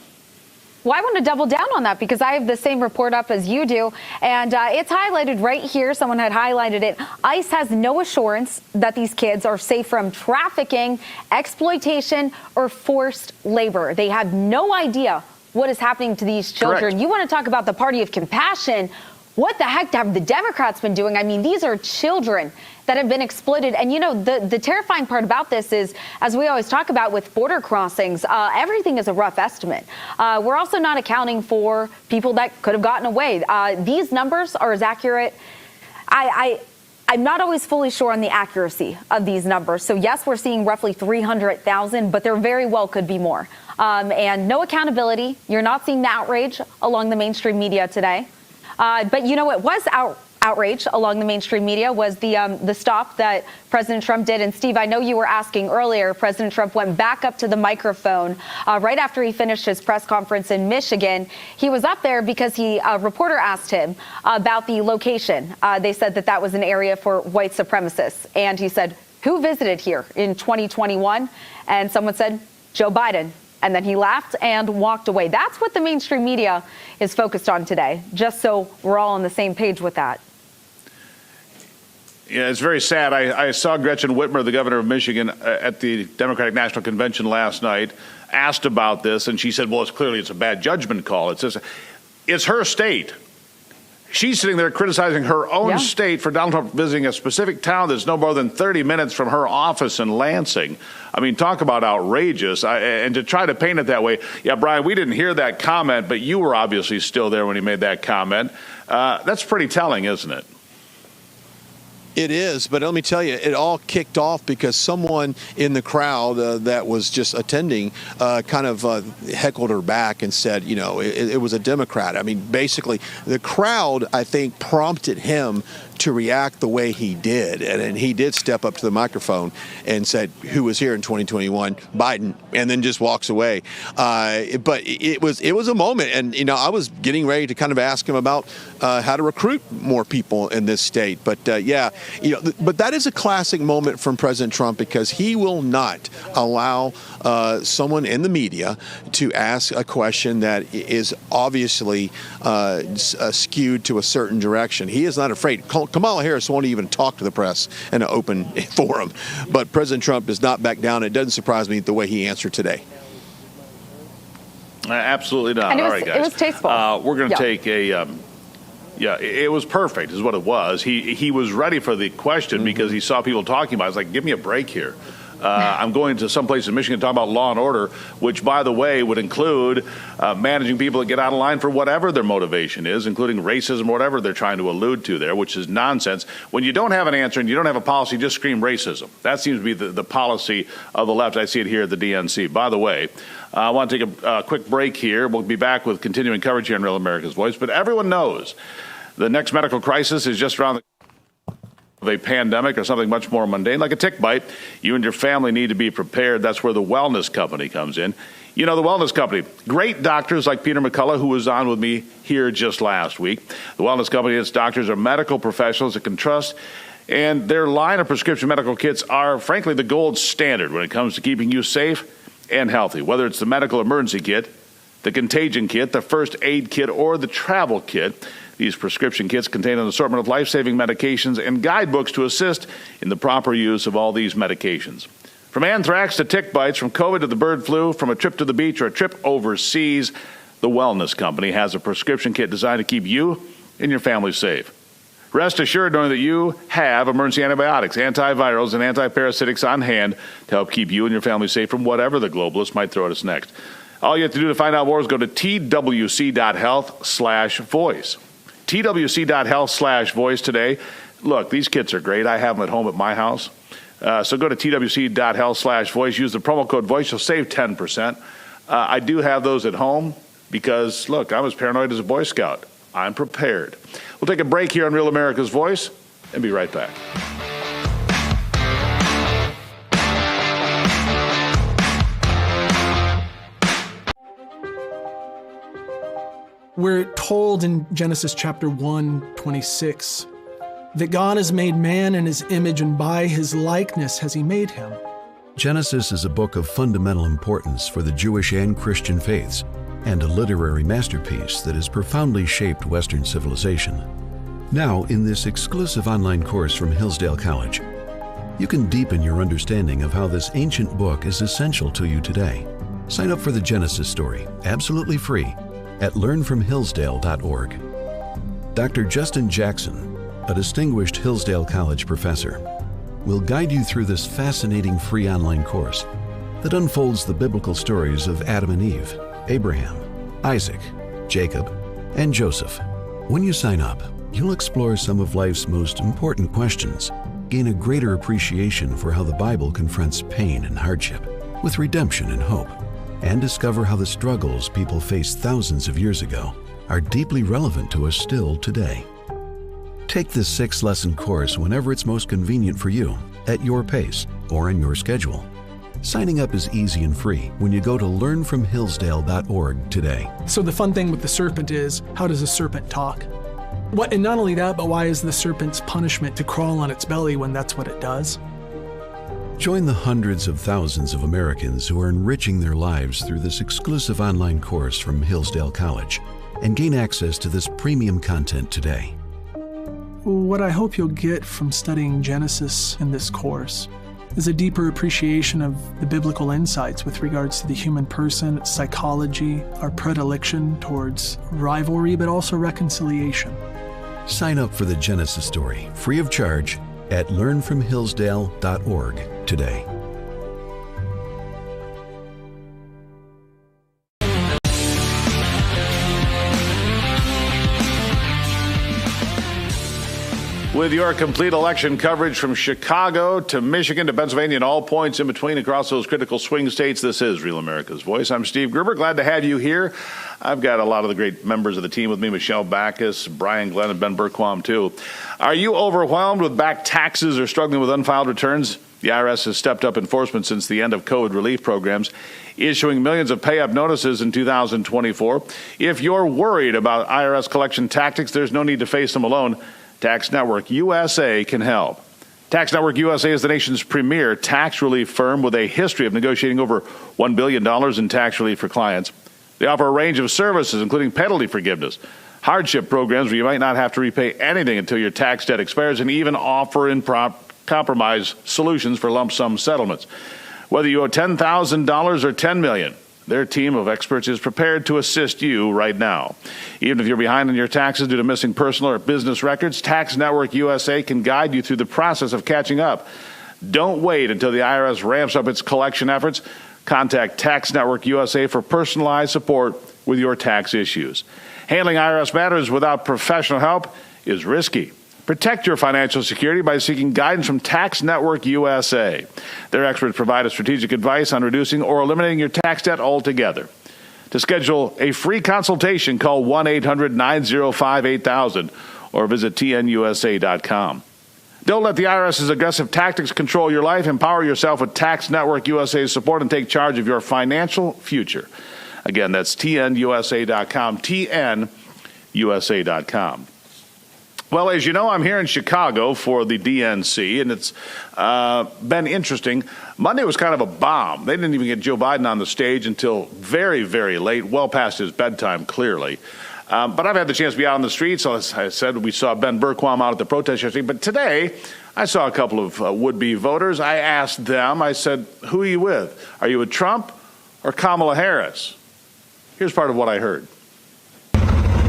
Well, I want to double down on that because I have the same report up as you do, and it's highlighted right here. Someone had highlighted it. ICE has no assurance that these kids are safe from trafficking, exploitation, or forced labor. They have no idea what is happening to these children. Correct. You want to talk about the party of compassion. What the heck have the Democrats been doing? I mean, these are children that have been exploited. And, you know, the terrifying part about this is, as we always talk about with border crossings, everything is a rough estimate. We're also not accounting for people that could have gotten away. These numbers are as accurate. I'm not always fully sure on the accuracy of these numbers. So, yes, we're seeing roughly 300,000, but there very well could be more. And no accountability. You're not seeing the outrage along the mainstream media today. But, you know, what was outrage along the mainstream media was the stop that President Trump did. And Steve, I know you were asking earlier, President Trump went back up to the microphone right after he finished his press conference in Michigan. He was up there because a reporter asked him about the location. They said that was an area for white supremacists. And he said, who visited here in 2021? And someone said, Joe Biden. And then he laughed and walked away. That's what the mainstream media is focused on today, just so we're all on the same page with that. Yeah, it's very sad. I saw Gretchen Whitmer, the governor of Michigan, at the Democratic National Convention last night, asked about this, and she said, well, it's a bad judgment call. It's her state. She's sitting there criticizing her own state for Donald Trump visiting a specific town that's no more than 30 minutes from her office in Lansing. I mean, talk about outrageous. And to try to paint it that way, yeah, Brian, we didn't hear that comment, but you were obviously still there when he made that comment. That's pretty telling, isn't it? It is, but let me tell you, it all kicked off because someone in the crowd that was just attending kind of heckled her back and said, you know, it was a Democrat. I mean, basically, the crowd, I think, prompted him to react the way he did. And he did step up to the microphone and said, who was here in 2021? Biden, and then just walks away. But it was a moment. And, you know, I was getting ready to kind of ask him about how to recruit more people in this state. But, yeah, But that is a classic moment from President Trump because he will not allow someone in the media to ask a question that is obviously skewed to a certain direction. He is not afraid. Kamala Harris won't even talk to the press in an open forum. But President Trump does not back down. It doesn't surprise me the way he answered today. Absolutely not. All right, guys. It was tasteful. We're going to take a... it was perfect is what it was. He was ready for the question because he saw people talking about it. It's like, give me a break here. I'm going to someplace in Michigan to talk about law and order, which, by the way, would include managing people to get out of line for whatever their motivation is, including racism or whatever they're trying to allude to there, which is nonsense. When you don't have an answer and you don't have a policy, just scream racism. That seems to be the policy of the left. I see it here at the DNC. By the way, I want to take a quick break here. We'll be back with continuing coverage here on Real America's Voice. But everyone knows the next medical crisis is just around the of a pandemic or something much more mundane, like a tick bite. You and your family need to be prepared. That's where the Wellness Company comes in. You know, the Wellness Company, great doctors like Peter McCullough, who was on with me here just last week. The Wellness Company, its doctors are medical professionals that can trust, and their line of prescription medical kits are, frankly, the gold standard when it comes to keeping you safe and healthy. Whether it's the medical emergency kit, the contagion kit, the first aid kit, or the travel kit, these prescription kits contain an assortment of life-saving medications and guidebooks to assist in the proper use of all these medications. From anthrax to tick bites, from COVID to the bird flu, from a trip to the beach or a trip overseas, the Wellness Company has a prescription kit designed to keep you and your family safe. Rest assured knowing that you have emergency antibiotics, antivirals, and antiparasitics on hand to help keep you and your family safe from whatever the globalists might throw at us next. All you have to do to find out more is go to twc.health/voice. twc.health/voice today. Look, these kits are great. I have them at home at my house. So go to twc.health/voice. Use the promo code VOICE. You'll save 10%. I do have those at home because, look, I'm as paranoid as a Boy Scout. I'm prepared. We'll take a break here on Real America's Voice and be right back. We're told in Genesis chapter 1:26 that God has made man in his image, and by his likeness has he made him. Genesis is a book of fundamental importance for the Jewish and Christian faiths, and a literary masterpiece that has profoundly shaped Western civilization. Now, in this exclusive online course from Hillsdale College, you can deepen your understanding of how this ancient book is essential to you today. Sign up for the Genesis story, absolutely free, at learnfromhillsdale.org. Dr. Justin Jackson, a distinguished Hillsdale College professor, will guide you through this fascinating free online course that unfolds the biblical stories of Adam and Eve, Abraham, Isaac, Jacob, and Joseph. When you sign up, you'll explore some of life's most important questions, gain a greater appreciation for how the Bible confronts pain and hardship with redemption and hope, and discover how the struggles people faced thousands of years ago are deeply relevant to us still today. Take this 6-lesson course whenever it's most convenient for you, at your pace or in your schedule. Signing up is easy and free when you go to learnfromhillsdale.org today. So the fun thing with the serpent is, how does a serpent talk? And not only that, but why is the serpent's punishment to crawl on its belly when that's what it does? Join the hundreds of thousands of Americans who are enriching their lives through this exclusive online course from Hillsdale College and gain access to this premium content today. What I hope you'll get from studying Genesis in this course is a deeper appreciation of the biblical insights with regards to the human person, its psychology, our predilection towards rivalry, but also reconciliation. Sign up for the Genesis story, free of charge, at learnfromhillsdale.org today. With your complete election coverage from Chicago to Michigan to Pennsylvania and all points in between across those critical swing states, this is Real America's Voice. I'm Steve Gruber. Glad to have you here. I've got a lot of the great members of the team with me, Michelle Backus, Brian Glenn, and Ben Berquam, too. Are you overwhelmed with back taxes or struggling with unfiled returns? The IRS has stepped up enforcement since the end of COVID relief programs, issuing millions of pay-up notices in 2024. If you're worried about IRS collection tactics, there's no need to face them alone. Tax Network USA can help. Tax Network USA is the nation's premier tax relief firm with a history of negotiating over $1 billion in tax relief for clients. They offer a range of services, including penalty forgiveness, hardship programs where you might not have to repay anything until your tax debt expires, and even offer compromise solutions for lump sum settlements. Whether you owe $10,000 or $10 million, their team of experts is prepared to assist you right now. Even if you're behind on your taxes due to missing personal or business records, Tax Network USA can guide you through the process of catching up. Don't wait until the IRS ramps up its collection efforts. Contact Tax Network USA for personalized support with your tax issues. Handling IRS matters without professional help is risky. Protect your financial security by seeking guidance from Tax Network USA. Their experts provide a strategic advice on reducing or eliminating your tax debt altogether. To schedule a free consultation, call 1-800-905-8000 or visit tnusa.com. Don't let the IRS's aggressive tactics control your life. Empower yourself with Tax Network USA's support and take charge of your financial future. Again, that's tnusa.com, tnusa.com. Well, as you know, I'm here in Chicago for the DNC, and it's been interesting. Monday was kind of a bomb. They didn't even get Joe Biden on the stage until very, very late, well past his bedtime, clearly. But I've had the chance to be out on the streets. So as I said, we saw Ben Bergquam out at the protest yesterday. But today, I saw a couple of would-be voters. I asked them, I said, who are you with? Are you with Trump or Kamala Harris? Here's part of what I heard.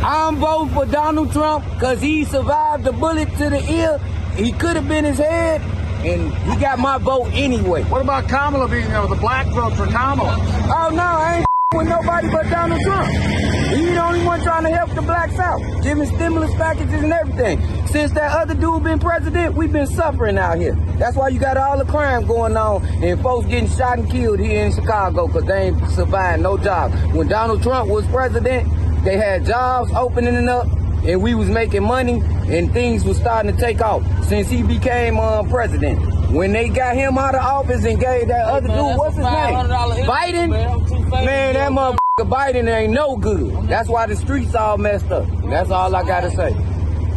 I'm voting for Donald Trump because he survived the bullet to the ear. He could have been his head, and he got my vote anyway. What about Kamala being there with the black vote for Kamala? Oh, no, I ain't with nobody but Donald Trump. He's the only one trying to help the black South, giving stimulus packages and everything. Since that other dude been president, we've been suffering out here. That's why you got all the crime going on and folks getting shot and killed here in Chicago because they ain't survived no job. When Donald Trump was president, they had jobs opening up, and we was making money, and things was starting to take off since he became president. When they got him out of office and gave that other dude, what's his name? Biden? Man, that motherfucker Biden ain't no good. That's why the streets all messed up. That's all I gotta say.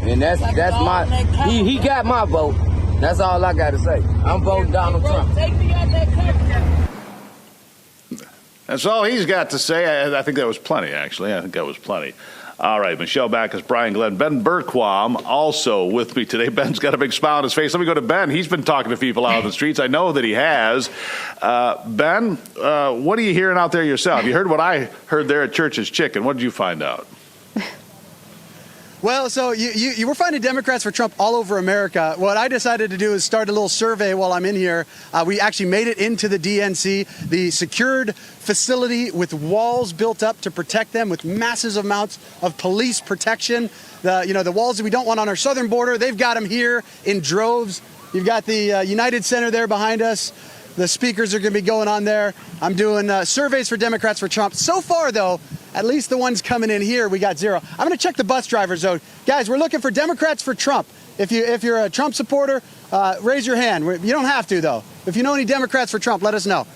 And that's my, he got my vote. That's all I gotta say. I'm voting Donald Trump. That's all he's got to say. I think that was plenty, actually. I think that was plenty. All right, Michelle Backus, Brian Glenn, Ben Bergquam also with me today. Ben's got a big smile on his face. Let me go to Ben. He's been talking to people out on the streets. I know that he has. Ben, what are you hearing out there yourself? You heard what I heard there at Church's Chicken. What did you find out? Well, so you were finding Democrats for Trump all over America. What I decided to do is start a little survey while I'm in here. We actually made it into the DNC, the secured facility with walls built up to protect them with massive amounts of police protection. The walls that we don't want on our southern border, they've got them here in droves. You've got the United Center there behind us. The speakers are going to be going on there. I'm doing surveys for Democrats for Trump. So far, though, at least the ones coming in here, we got zero. I'm going to check the bus drivers, though. Guys, we're looking for Democrats for Trump. If you're a Trump supporter, raise your hand. You don't have to, though. If you know any Democrats for Trump, let us know.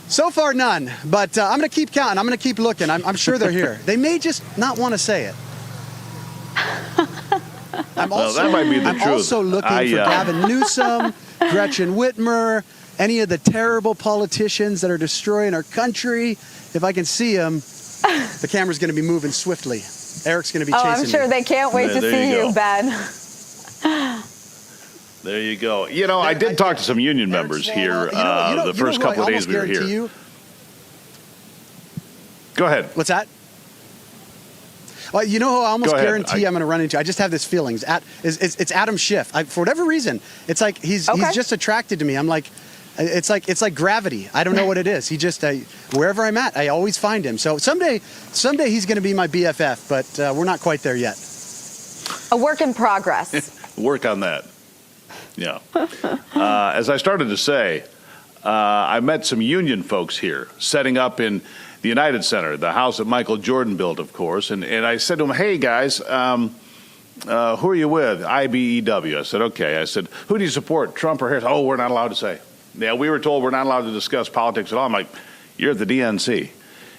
So far, none. But I'm going to keep counting. I'm going to keep looking. I'm sure they're here. They may just not want to say it. I'm also looking for Gavin Newsom, Gretchen Whitmer, any of the terrible politicians that are destroying our country. If I can see them, the camera's going to be moving swiftly. Eric's going to be chasing me. I'm sure they can't wait to see you, Ben. There you go. You know, I did talk to some union members here the first couple of days we were here. Go ahead. What's that? Well, you know who I almost guarantee I'm going to run into? I just have this feeling. It's Adam Schiff. For whatever reason, it's like he's just attracted to me. I'm like, it's like gravity. I don't know what it is. He just wherever I'm at, I always find him. So someday he's going to be my BFF, but we're not quite there yet. A work in progress. Work on that. Yeah. As I started to say, I met some union folks here setting up in the United Center, the house that Michael Jordan built, of course. And I said to them, hey, guys, who are you with? IBEW. I said, okay. I said, who do you support, Trump or Harris? Oh, we're not allowed to say. Yeah, we were told we're not allowed to discuss politics at all. I'm like, you're at the DNC.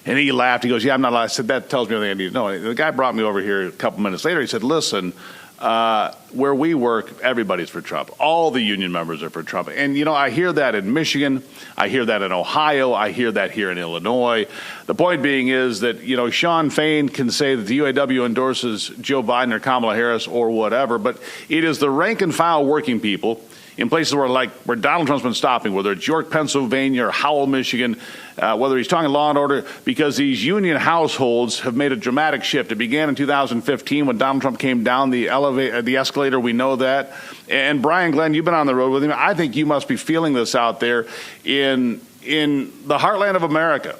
And he laughed. He goes, yeah, I'm not allowed. I said, that tells me everything I need to know. And the guy brought me over here a couple minutes later. He said, listen, where we work, everybody's for Trump. All the union members are for Trump. And, I hear that in Michigan. I hear that in Ohio. I hear that here in Illinois. The point being is that, Sean Fain can say that the UAW endorses Joe Biden or Kamala Harris or whatever, but it is the rank and file working people in places where Donald Trump's been stopping, whether it's York, Pennsylvania, or Howell, Michigan, whether he's talking law and order, because these union households have made a dramatic shift. It began in 2015 when Donald Trump came down the escalator. We know that. And Brian Glenn, you've been on the road with him. I think you must be feeling this out there in the heartland of America,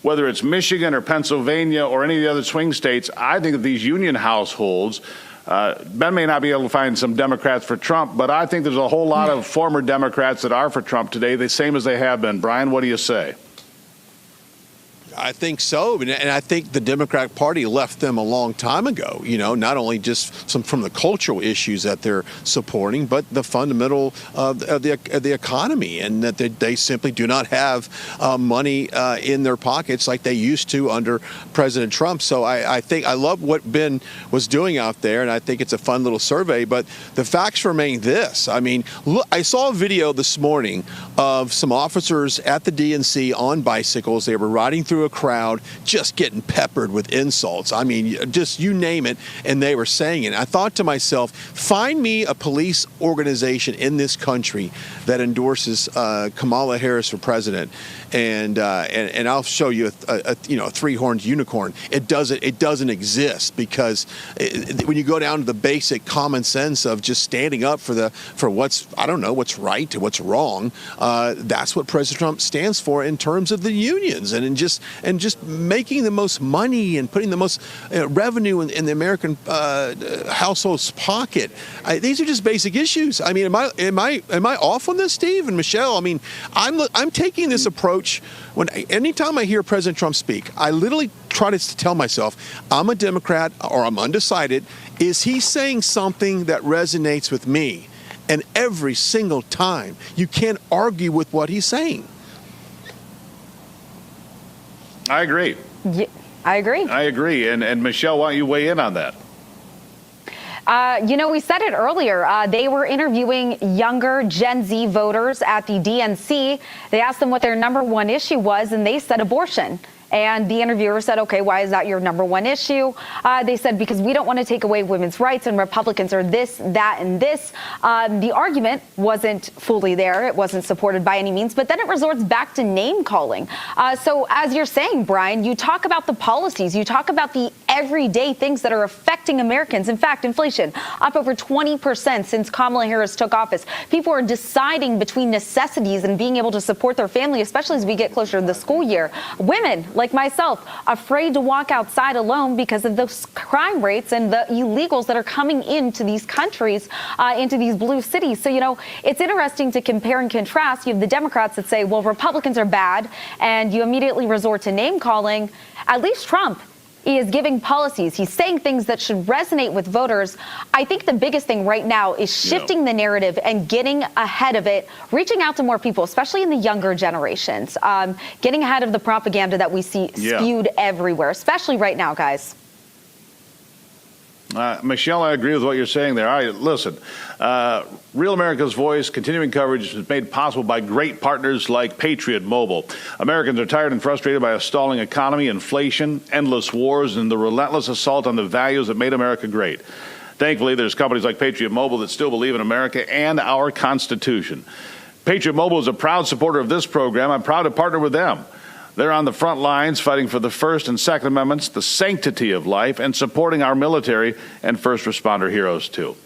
whether it's Michigan or Pennsylvania or any of the other swing states. I think that these union households, Ben may not be able to find some Democrats for Trump, but I think there's a whole lot of former Democrats that are for Trump today, the same as they have been. Brian, what do you say? I think so, and I think the Democratic Party left them a long time ago. Not only just from the cultural issues that they're supporting, but the fundamental of the economy, and that they simply do not have money in their pockets like they used to under President Trump. So I think I love what Ben was doing out there, and I think it's a fun little survey. But the facts remain this. I mean, look, I saw a video this morning of some officers at the DNC on bicycles. They were riding through a crowd, just getting peppered with insults. I mean, just you name it, and they were saying it. I thought to myself, find me a police organization in this country that endorses Kamala Harris for president, and I'll show you a three-horned unicorn. It doesn't exist, because when you go down to the basic common sense of just standing up for what's right to what's wrong, that's what President Trump stands for in terms of the unions and just making the most money and putting the most revenue in the American household's pocket. These are just basic issues. I mean, am I off on this, Steve and Michelle? I mean, I'm taking this approach anytime I hear President Trump speak. I literally try to tell myself, I'm a Democrat or I'm undecided. Is he saying something that resonates with me? And every single time, you can't argue with what he's saying. I agree. Yeah, I agree. And Michelle, why don't you weigh in on that? We said it earlier. They were interviewing younger Gen Z voters at the DNC. They asked them what their number one issue was, and they said abortion. And the interviewer said, okay, why is that your number one issue? They said, because we don't want to take away women's rights, and Republicans are this, that, and this. The argument wasn't fully there. It wasn't supported by any means. But then it resorts back to name calling. So as you're saying, Brian, you talk about the policies. You talk about the everyday things that are affecting Americans. In fact, inflation up over 20% since Kamala Harris took office. People are deciding between necessities and being able to support their family, especially as we get closer to the school year. Women, like myself, afraid to walk outside alone because of those crime rates and the illegals that are coming into these countries, into these blue cities. So, it's interesting to compare and contrast. You have the Democrats that say, well, Republicans are bad, and you immediately resort to name calling. At least Trump is giving policies. He's saying things that should resonate with voters. I think the biggest thing right now is shifting the narrative and getting ahead of it, reaching out to more people, especially in the younger generations, getting ahead of the propaganda that we see spewed everywhere, especially right now, guys. Michelle, I agree with what you're saying there. All right, listen, Real America's Voice continuing coverage is made possible by great partners like Patriot Mobile. Americans are tired and frustrated by a stalling economy, inflation, endless wars, and the relentless assault on the values that made America great. Thankfully, there's companies like Patriot Mobile that still believe in America and our Constitution. Patriot Mobile is a proud supporter of this program. I'm proud to partner with them. They're on the front lines fighting for the First and Second Amendments, the sanctity of life, and supporting our military and first responder heroes, too.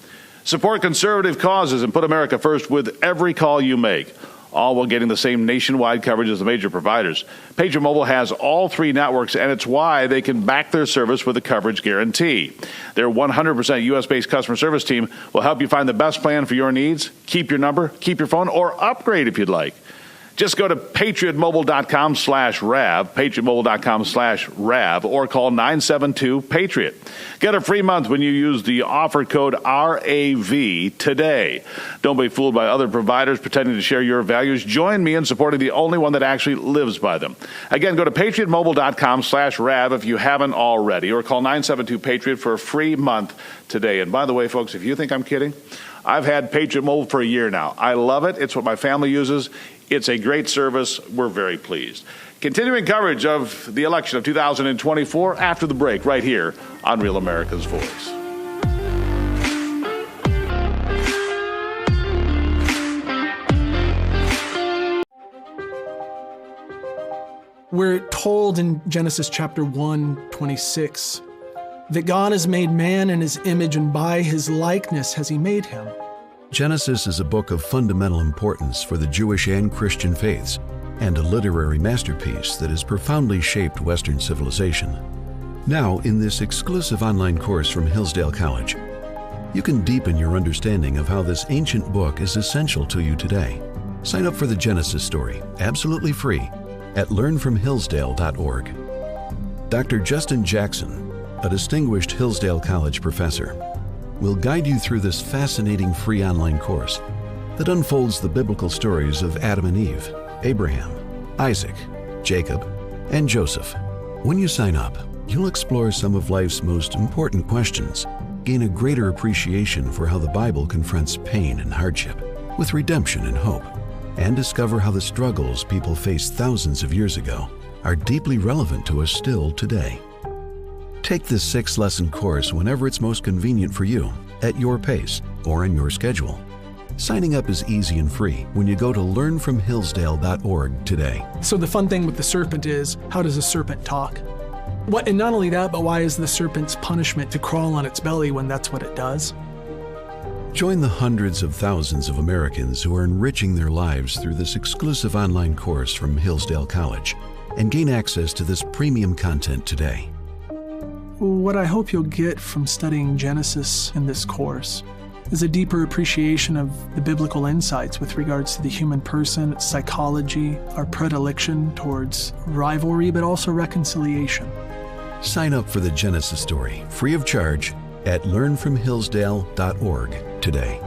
Support conservative causes and put America first with every call you make, all while getting the same nationwide coverage as the major providers. Patriot Mobile has all three networks, and it's why they can back their service with a coverage guarantee. Their 100% U.S.-based customer service team will help you find the best plan for your needs. Keep your number, keep your phone, or upgrade if you'd like. Just go to patriotmobile.com/RAV, patriotmobile.com/RAV, or call 972-PATRIOT. Get a free month when you use the offer code RAV today. Don't be fooled by other providers pretending to share your values. Join me in supporting the only one that actually lives by them. Again, go to patriotmobile.com/RAV if you haven't already, or call 972-PATRIOT for a free month today. And by the way, folks, if you think I'm kidding, I've had Patriot Mobile for a year now. I love it. It's what my family uses. It's a great service. We're very pleased. Continuing coverage of the election of 2024 after the break right here on Real America's Voice. We're told in Genesis chapter 1:26 that God has made man in his image, and by his likeness has he made him. Genesis is a book of fundamental importance for the Jewish and Christian faiths, and a literary masterpiece that has profoundly shaped Western civilization. Now, in this exclusive online course from Hillsdale College, you can deepen your understanding of how this ancient book is essential to you today. Sign up for the Genesis story, absolutely free, at learnfromhillsdale.org. Dr. Justin Jackson, a distinguished Hillsdale College professor, will guide you through this fascinating free online course that unfolds the biblical stories of Adam and Eve, Abraham, Isaac, Jacob, and Joseph. When you sign up, you'll explore some of life's most important questions, gain a greater appreciation for how the Bible confronts pain and hardship with redemption and hope, and discover how the struggles people faced thousands of years ago are deeply relevant to us still today. Take this 6-lesson course whenever it's most convenient for you, at your pace or in your schedule. Signing up is easy and free when you go to learnfromhillsdale.org today. So the fun thing with the serpent is, how does a serpent talk? What, and not only that, but why is the serpent's punishment to crawl on its belly when that's what it does? Join the hundreds of thousands of Americans who are enriching their lives through this exclusive online course from Hillsdale College and gain access to this premium content today. What I hope you'll get from studying Genesis in this course is a deeper appreciation of the biblical insights with regards to the human person, psychology, our predilection towards rivalry, but also reconciliation. Sign up for the Genesis story, free of charge, at learnfromhillsdale.org today.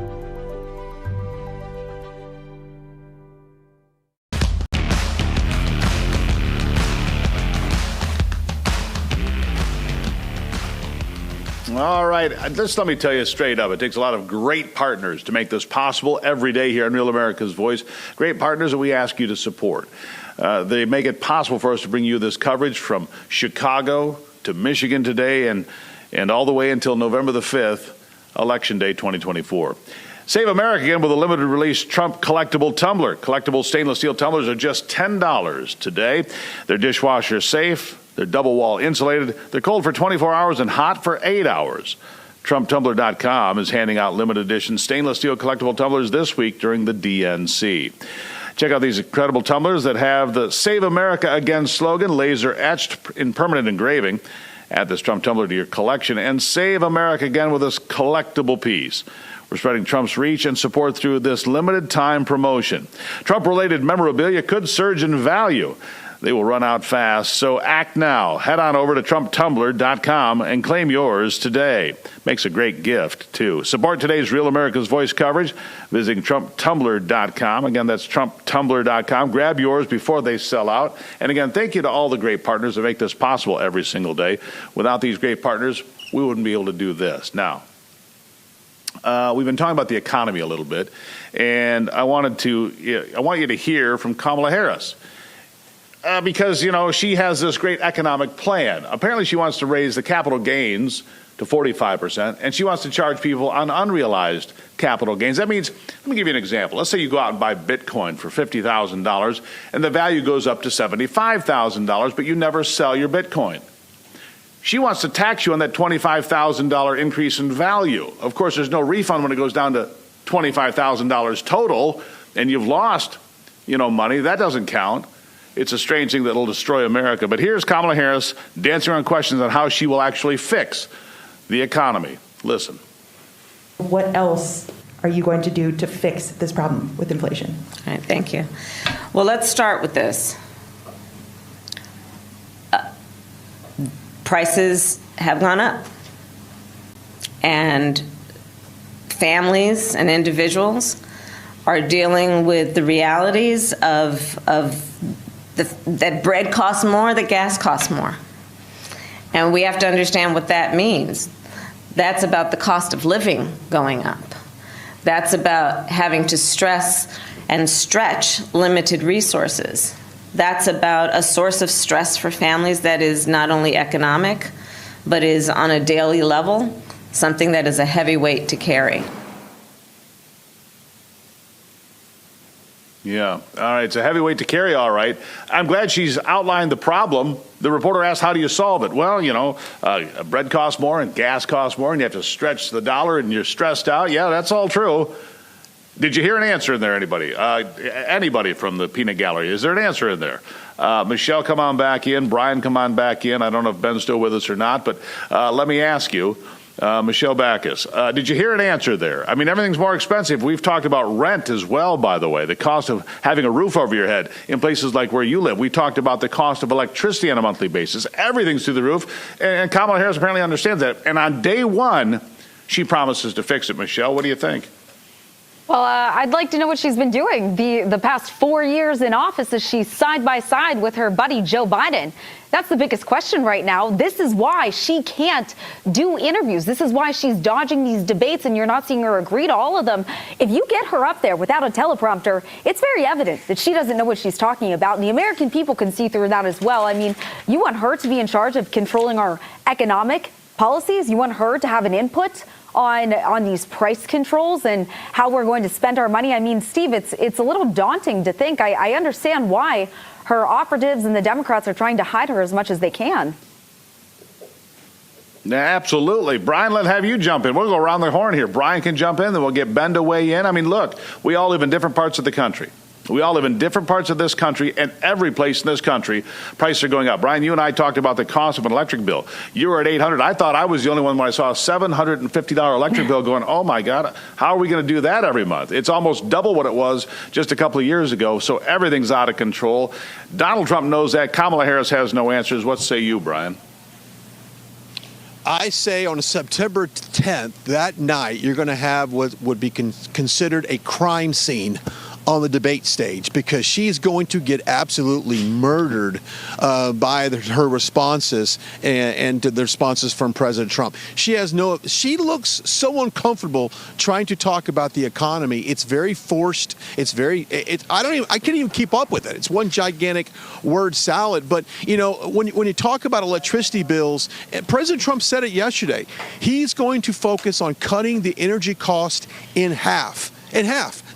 All right, just let me tell you straight up, it takes a lot of great partners to make this possible every day here on Real America's Voice. Great partners that we ask you to support. They make it possible for us to bring you this coverage from Chicago to Michigan today and all the way until November the 5th, Election Day 2024. Save America again with a limited release Trump collectible tumbler. Collectible stainless steel tumblers are just $10 today. They're dishwasher safe. They're double wall insulated. They're cold for 24 hours and hot for 8 hours. TrumpTumbler.com is handing out limited edition stainless steel collectible tumblers this week during the DNC. Check out these incredible tumblers that have the Save America Again slogan laser etched in permanent engraving. Add this Trump tumbler to your collection and save America again with this collectible piece. We're spreading Trump's reach and support through this limited time promotion. Trump-related memorabilia could surge in value. They will run out fast, so act now. Head on over to TrumpTumbler.com and claim yours today. Makes a great gift, too. Support today's Real America's Voice coverage, visiting TrumpTumbler.com. Again, that's TrumpTumbler.com. Grab yours before they sell out. And again, thank you to all the great partners that make this possible every single day. Without these great partners, we wouldn't be able to do this. Now, we've been talking about the economy a little bit, and I want you to hear from Kamala Harris. Because, she has this great economic plan. Apparently, she wants to raise the capital gains to 45%, and she wants to charge people on unrealized capital gains. That means, let me give you an example. Let's say you go out and buy Bitcoin for $50,000, and the value goes up to $75,000, but you never sell your Bitcoin. She wants to tax you on that $25,000 increase in value. Of course, there's no refund when it goes down to $25,000 total, and you've lost, money. That doesn't count. It's a strange thing that will destroy America. But here's Kamala Harris dancing around questions on how she will actually fix the economy. Listen. What else are you going to do to fix this problem with inflation? All right, thank you. Well, let's start with this. Prices have gone up, and families and individuals are dealing with the realities of that bread costs more, that gas costs more. And we have to understand what that means. That's about the cost of living going up. That's about having to stress and stretch limited resources. That's about a source of stress for families that is not only economic, but is on a daily level, something that is a heavy weight to carry. Yeah. All right. It's a heavy weight to carry. All right. I'm glad she's outlined the problem. The reporter asked, how do you solve it? Well, bread costs more and gas costs more and you have to stretch the dollar and you're stressed out. Yeah, that's all true. Did you hear an answer in there, anybody? Anybody from the peanut gallery? Is there an answer in there? Michelle, come on back in. Brian, come on back in. I don't know if Ben's still with us or not, but let me ask you, Michelle Backus, did you hear an answer there? I mean, everything's more expensive. We've talked about rent as well, by the way, the cost of having a roof over your head in places like where you live. We talked about the cost of electricity on a monthly basis. Everything's through the roof, and Kamala Harris apparently understands that. And on day one, she promises to fix it. Michelle, what do you think? Well, I'd like to know what she's been doing the past 4 years in office as she's side by side with her buddy Joe Biden. That's the biggest question right now. This is why she can't do interviews. This is why she's dodging these debates and you're not seeing her agree to all of them. If you get her up there without a teleprompter, it's very evident that she doesn't know what she's talking about. And the American people can see through that as well. I mean, you want her to be in charge of controlling our economic policies? You want her to have an input on these price controls and how we're going to spend our money? I mean, Steve, it's a little daunting to think. I understand why her operatives and the Democrats are trying to hide her as much as they can. Absolutely. Brian, let's have you jump in. We'll go around the horn here. Brian can jump in, then we'll get Ben to weigh in. I mean, look, we all live in different parts of the country. We all live in different parts of this country, and every place in this country, prices are going up. Brian, you and I talked about the cost of an electric bill. You were at $800. I thought I was the only one when I saw a $750 electric bill going, oh, my God, how are we going to do that every month? It's almost double what it was just a couple of years ago, so everything's out of control. Donald Trump knows that. Kamala Harris has no answers. What say you, Brian? I say on September 10th, that night, you're going to have what would be considered a crime scene on the debate stage, because she's going to get absolutely murdered by her responses and to the responses from President Trump. She looks so uncomfortable trying to talk about the economy. It's very forced. I can't even keep up with it. It's one gigantic word salad. But when you talk about electricity bills, President Trump said it yesterday. He's going to focus on cutting the energy cost in half.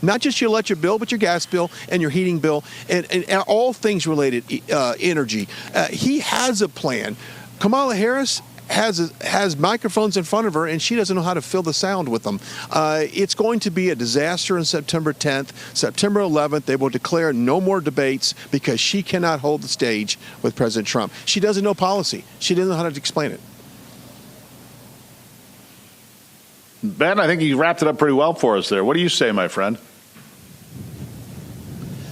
Not just your electric bill, but your gas bill and your heating bill and all things related energy. He has a plan. Kamala Harris has microphones in front of her, and she doesn't know how to fill the sound with them. It's going to be a disaster on September 10th. September 11th, they will declare no more debates because she cannot hold the stage with President Trump. She doesn't know policy. She doesn't know how to explain it. Ben, I think you wrapped it up pretty well for us there. What do you say, my friend?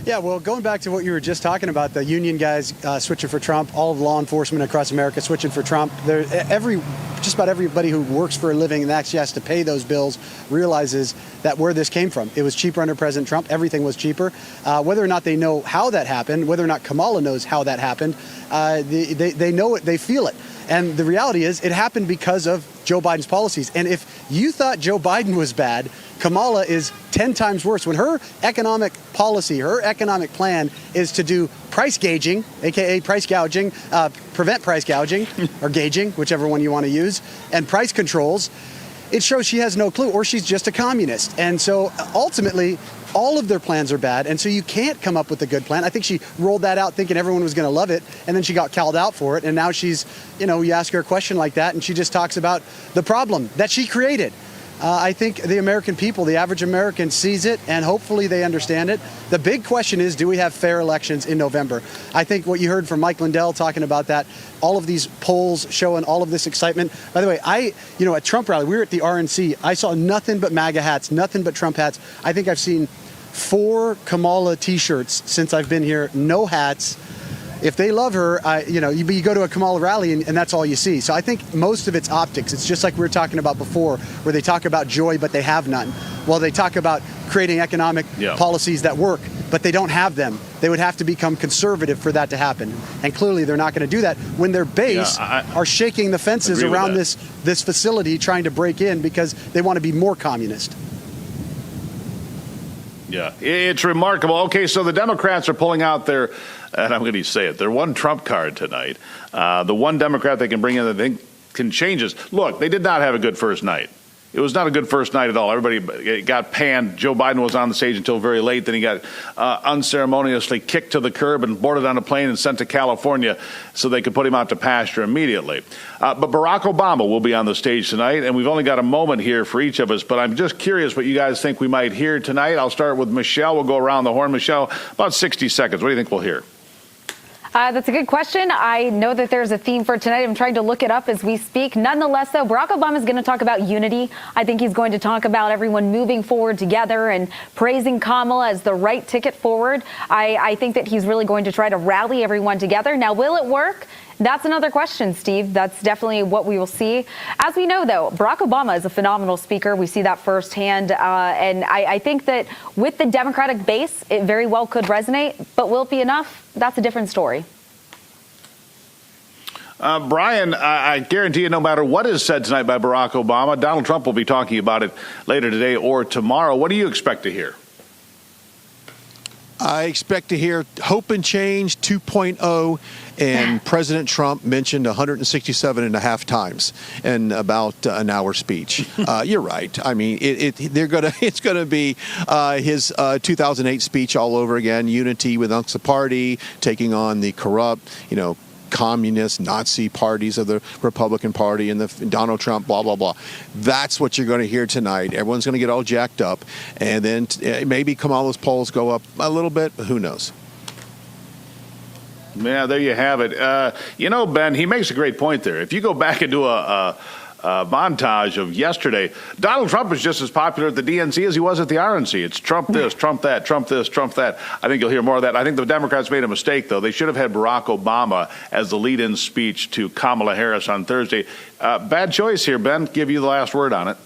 Yeah, well, going back to what you were just talking about, the union guys switching for Trump, all of law enforcement across America switching for Trump. Just about everybody who works for a living and actually has to pay those bills realizes that where this came from. It was cheaper under President Trump. Everything was cheaper. Whether or not they know how that happened, whether or not Kamala knows how that happened, they know it, they feel it. And the reality is it happened because of Joe Biden's policies. And if you thought Joe Biden was bad, Kamala is 10 times worse. When her economic policy, her economic plan is to do price gauging, a.k.a. price gouging, prevent price gouging or gauging, whichever one you want to use, and price controls, it shows she has no clue, or she's just a communist. And so ultimately, all of their plans are bad, and so you can't come up with a good plan. I think she rolled that out thinking everyone was going to love it, and then she got called out for it, and now she's, you ask her a question like that, and she just talks about the problem that she created. I think the American people, the average American, sees it, and hopefully they understand it. The big question is, do we have fair elections in November? I think what you heard from Mike Lindell talking about that, all of these polls showing all of this excitement. By the way, at Trump rally, we were at the RNC. I saw nothing but MAGA hats, nothing but Trump hats. I think I've seen 4 Kamala T-shirts since I've been here, no hats. If they love her, you go to a Kamala rally and that's all you see. So I think most of it's optics. It's just like we were talking about before, where they talk about joy, but they have none. Well, they talk about creating economic policies that work, but they don't have them. They would have to become conservative for that to happen. And clearly they're not going to do that when their base are shaking the fences around this facility trying to break in because they want to be more communist. Yeah, it's remarkable. Okay, so the Democrats are pulling out their, and I'm going to say it, their one Trump card tonight. The one Democrat they can bring in that they think can change this. Look, they did not have a good first night. It was not a good first night at all. Everybody got panned. Joe Biden was on the stage until very late. Then he got unceremoniously kicked to the curb and boarded on a plane and sent to California so they could put him out to pasture immediately. But Barack Obama will be on the stage tonight, and we've only got a moment here for each of us. But I'm just curious what you guys think we might hear tonight. I'll start with Michelle. We'll go around the horn. Michelle, about 60 seconds. What do you think we'll hear? That's a good question. I know that there's a theme for tonight. I'm trying to look it up as we speak. Nonetheless, though, Barack Obama is going to talk about unity. I think he's going to talk about everyone moving forward together and praising Kamala as the right ticket forward. I think that he's really going to try to rally everyone together. Now, will it work? That's another question, Steve. That's definitely what we will see. As we know, though, Barack Obama is a phenomenal speaker. We see that firsthand. And I think that with the Democratic base, it very well could resonate. But will it be enough? That's a different story. Brian, I guarantee you no matter what is said tonight by Barack Obama, Donald Trump will be talking about it later today or tomorrow. What do you expect to hear? I expect to hear Hope and Change 2.0, and President Trump mentioned 167 and a half times in about an hour speech. You're right. I mean, it's going to be his 2008 speech all over again. Unity amongst the party, taking on the corrupt, communist Nazi parties of the Republican Party and the Donald Trump, blah, blah, blah. That's what you're going to hear tonight. Everyone's going to get all jacked up. And then maybe Kamala's polls go up a little bit. Who knows? Yeah, there you have it. Ben, he makes a great point there. If you go back and do a montage of yesterday, Donald Trump is just as popular at the DNC as he was at the RNC. It's Trump this, Trump that, Trump this, Trump that. I think you'll hear more of that. I think the Democrats made a mistake, though. They should have had Barack Obama as the lead-in speech to Kamala Harris on Thursday. Bad choice here, Ben. Give you the last word on it.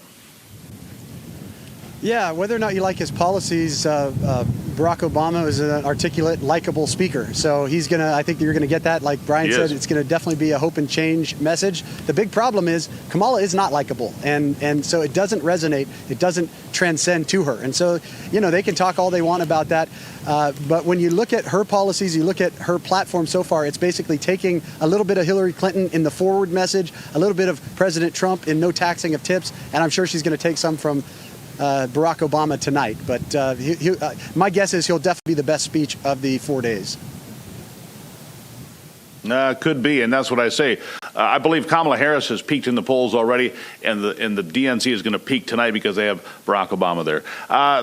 Yeah, whether or not you like his policies, Barack Obama is an articulate, likable speaker. So I think you're going to get that. Like Brian said, it's going to definitely be a hope and change message. The big problem is Kamala is not likable. And so it doesn't resonate. It doesn't transcend to her. And so, they can talk all they want about that. But when you look at her policies, you look at her platform so far, it's basically taking a little bit of Hillary Clinton in the forward message, a little bit of President Trump in no taxing of tips. And I'm sure she's going to take some from Barack Obama tonight, but my guess is he'll definitely be the best speech of the 4 days. Could be, and that's what I say. I believe Kamala Harris has peaked in the polls already, and the DNC is going to peak tonight because they have Barack Obama there.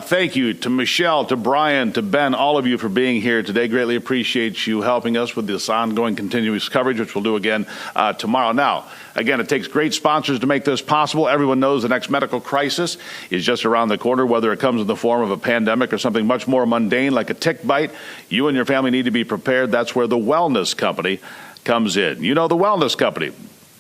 Thank you to Michelle, to Brian, to Ben, all of you for being here today. Greatly appreciate you helping us with this ongoing continuous coverage, which we'll do again tomorrow. Now, again, it takes great sponsors to make this possible. Everyone knows the next medical crisis is just around the corner, whether it comes in the form of a pandemic or something much more mundane like a tick bite. You and your family need to be prepared. That's where the Wellness Company comes in. The Wellness Company.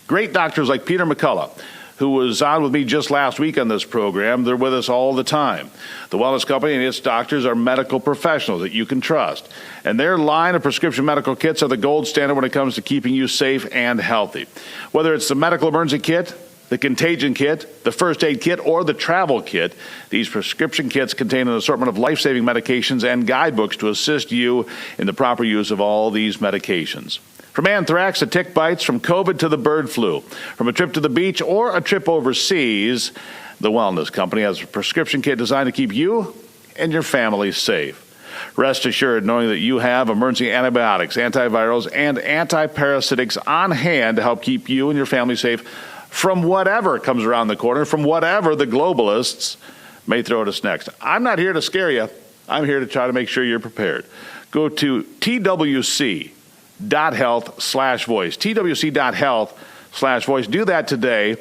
Great doctors like Peter McCullough, who was on with me just last week on this program. They're with us all the time. The Wellness Company and its doctors are medical professionals that you can trust. And their line of prescription medical kits are the gold standard when it comes to keeping you safe and healthy. Whether it's the medical emergency kit, the contagion kit, the first aid kit, or the travel kit, these prescription kits contain an assortment of life-saving medications and guidebooks to assist you in the proper use of all these medications. From anthrax to tick bites, from COVID to the bird flu, from a trip to the beach or a trip overseas, the Wellness Company has a prescription kit designed to keep you and your family safe. Rest assured knowing that you have emergency antibiotics, antivirals, and antiparasitics on hand to help keep you and your family safe from whatever comes around the corner, from whatever the globalists may throw at us next. I'm not here to scare you. I'm here to try to make sure you're prepared. Go to twc.health/voice. twc.health/voice. Do that today.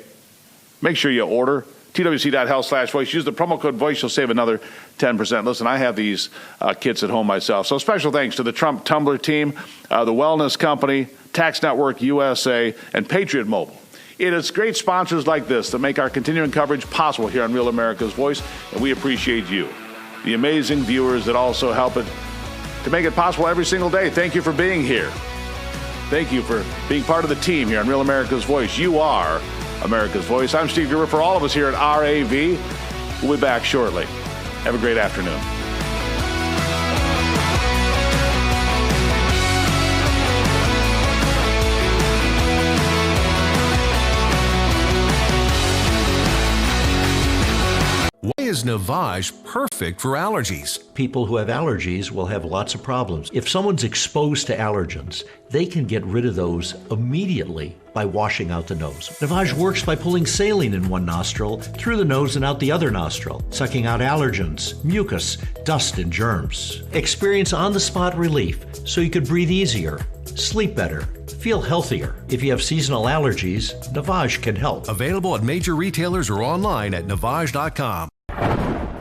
Make sure you order. twc.health/voice. Use the promo code VOICE. You'll save another 10%. Listen, I have these kits at home myself. So special thanks to the Trump Tumbler team, the Wellness Company, Tax Network USA, and Patriot Mobile. It is great sponsors like this that make our continuing coverage possible here on Real America's Voice, and we appreciate you, the amazing viewers that also help it to make it possible every single day. Thank you for being here. Thank you for being part of the team here on Real America's Voice. You are America's Voice. I'm Steve Gruber. For all of us here at RAV, we'll be back shortly. Have a great afternoon. Why is Navage perfect for allergies? People who have allergies will have lots of problems. If someone's exposed to allergens, they can get rid of those immediately by washing out the nose. Navage works by pulling saline in one nostril, through the nose and out the other nostril, sucking out allergens, mucus, dust, and germs. Experience on-the-spot relief so you could breathe easier, sleep better, feel healthier. If you have seasonal allergies, Navage can help. Available at major retailers or online at Navage.com.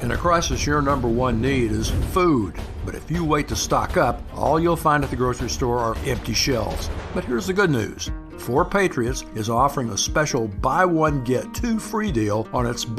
In a crisis, your number one need is food. But if you wait to stock up, all you'll find at the grocery store are empty shelves. But here's the good news. 4 Patriots is offering a special buy one, get 2 free deal on its best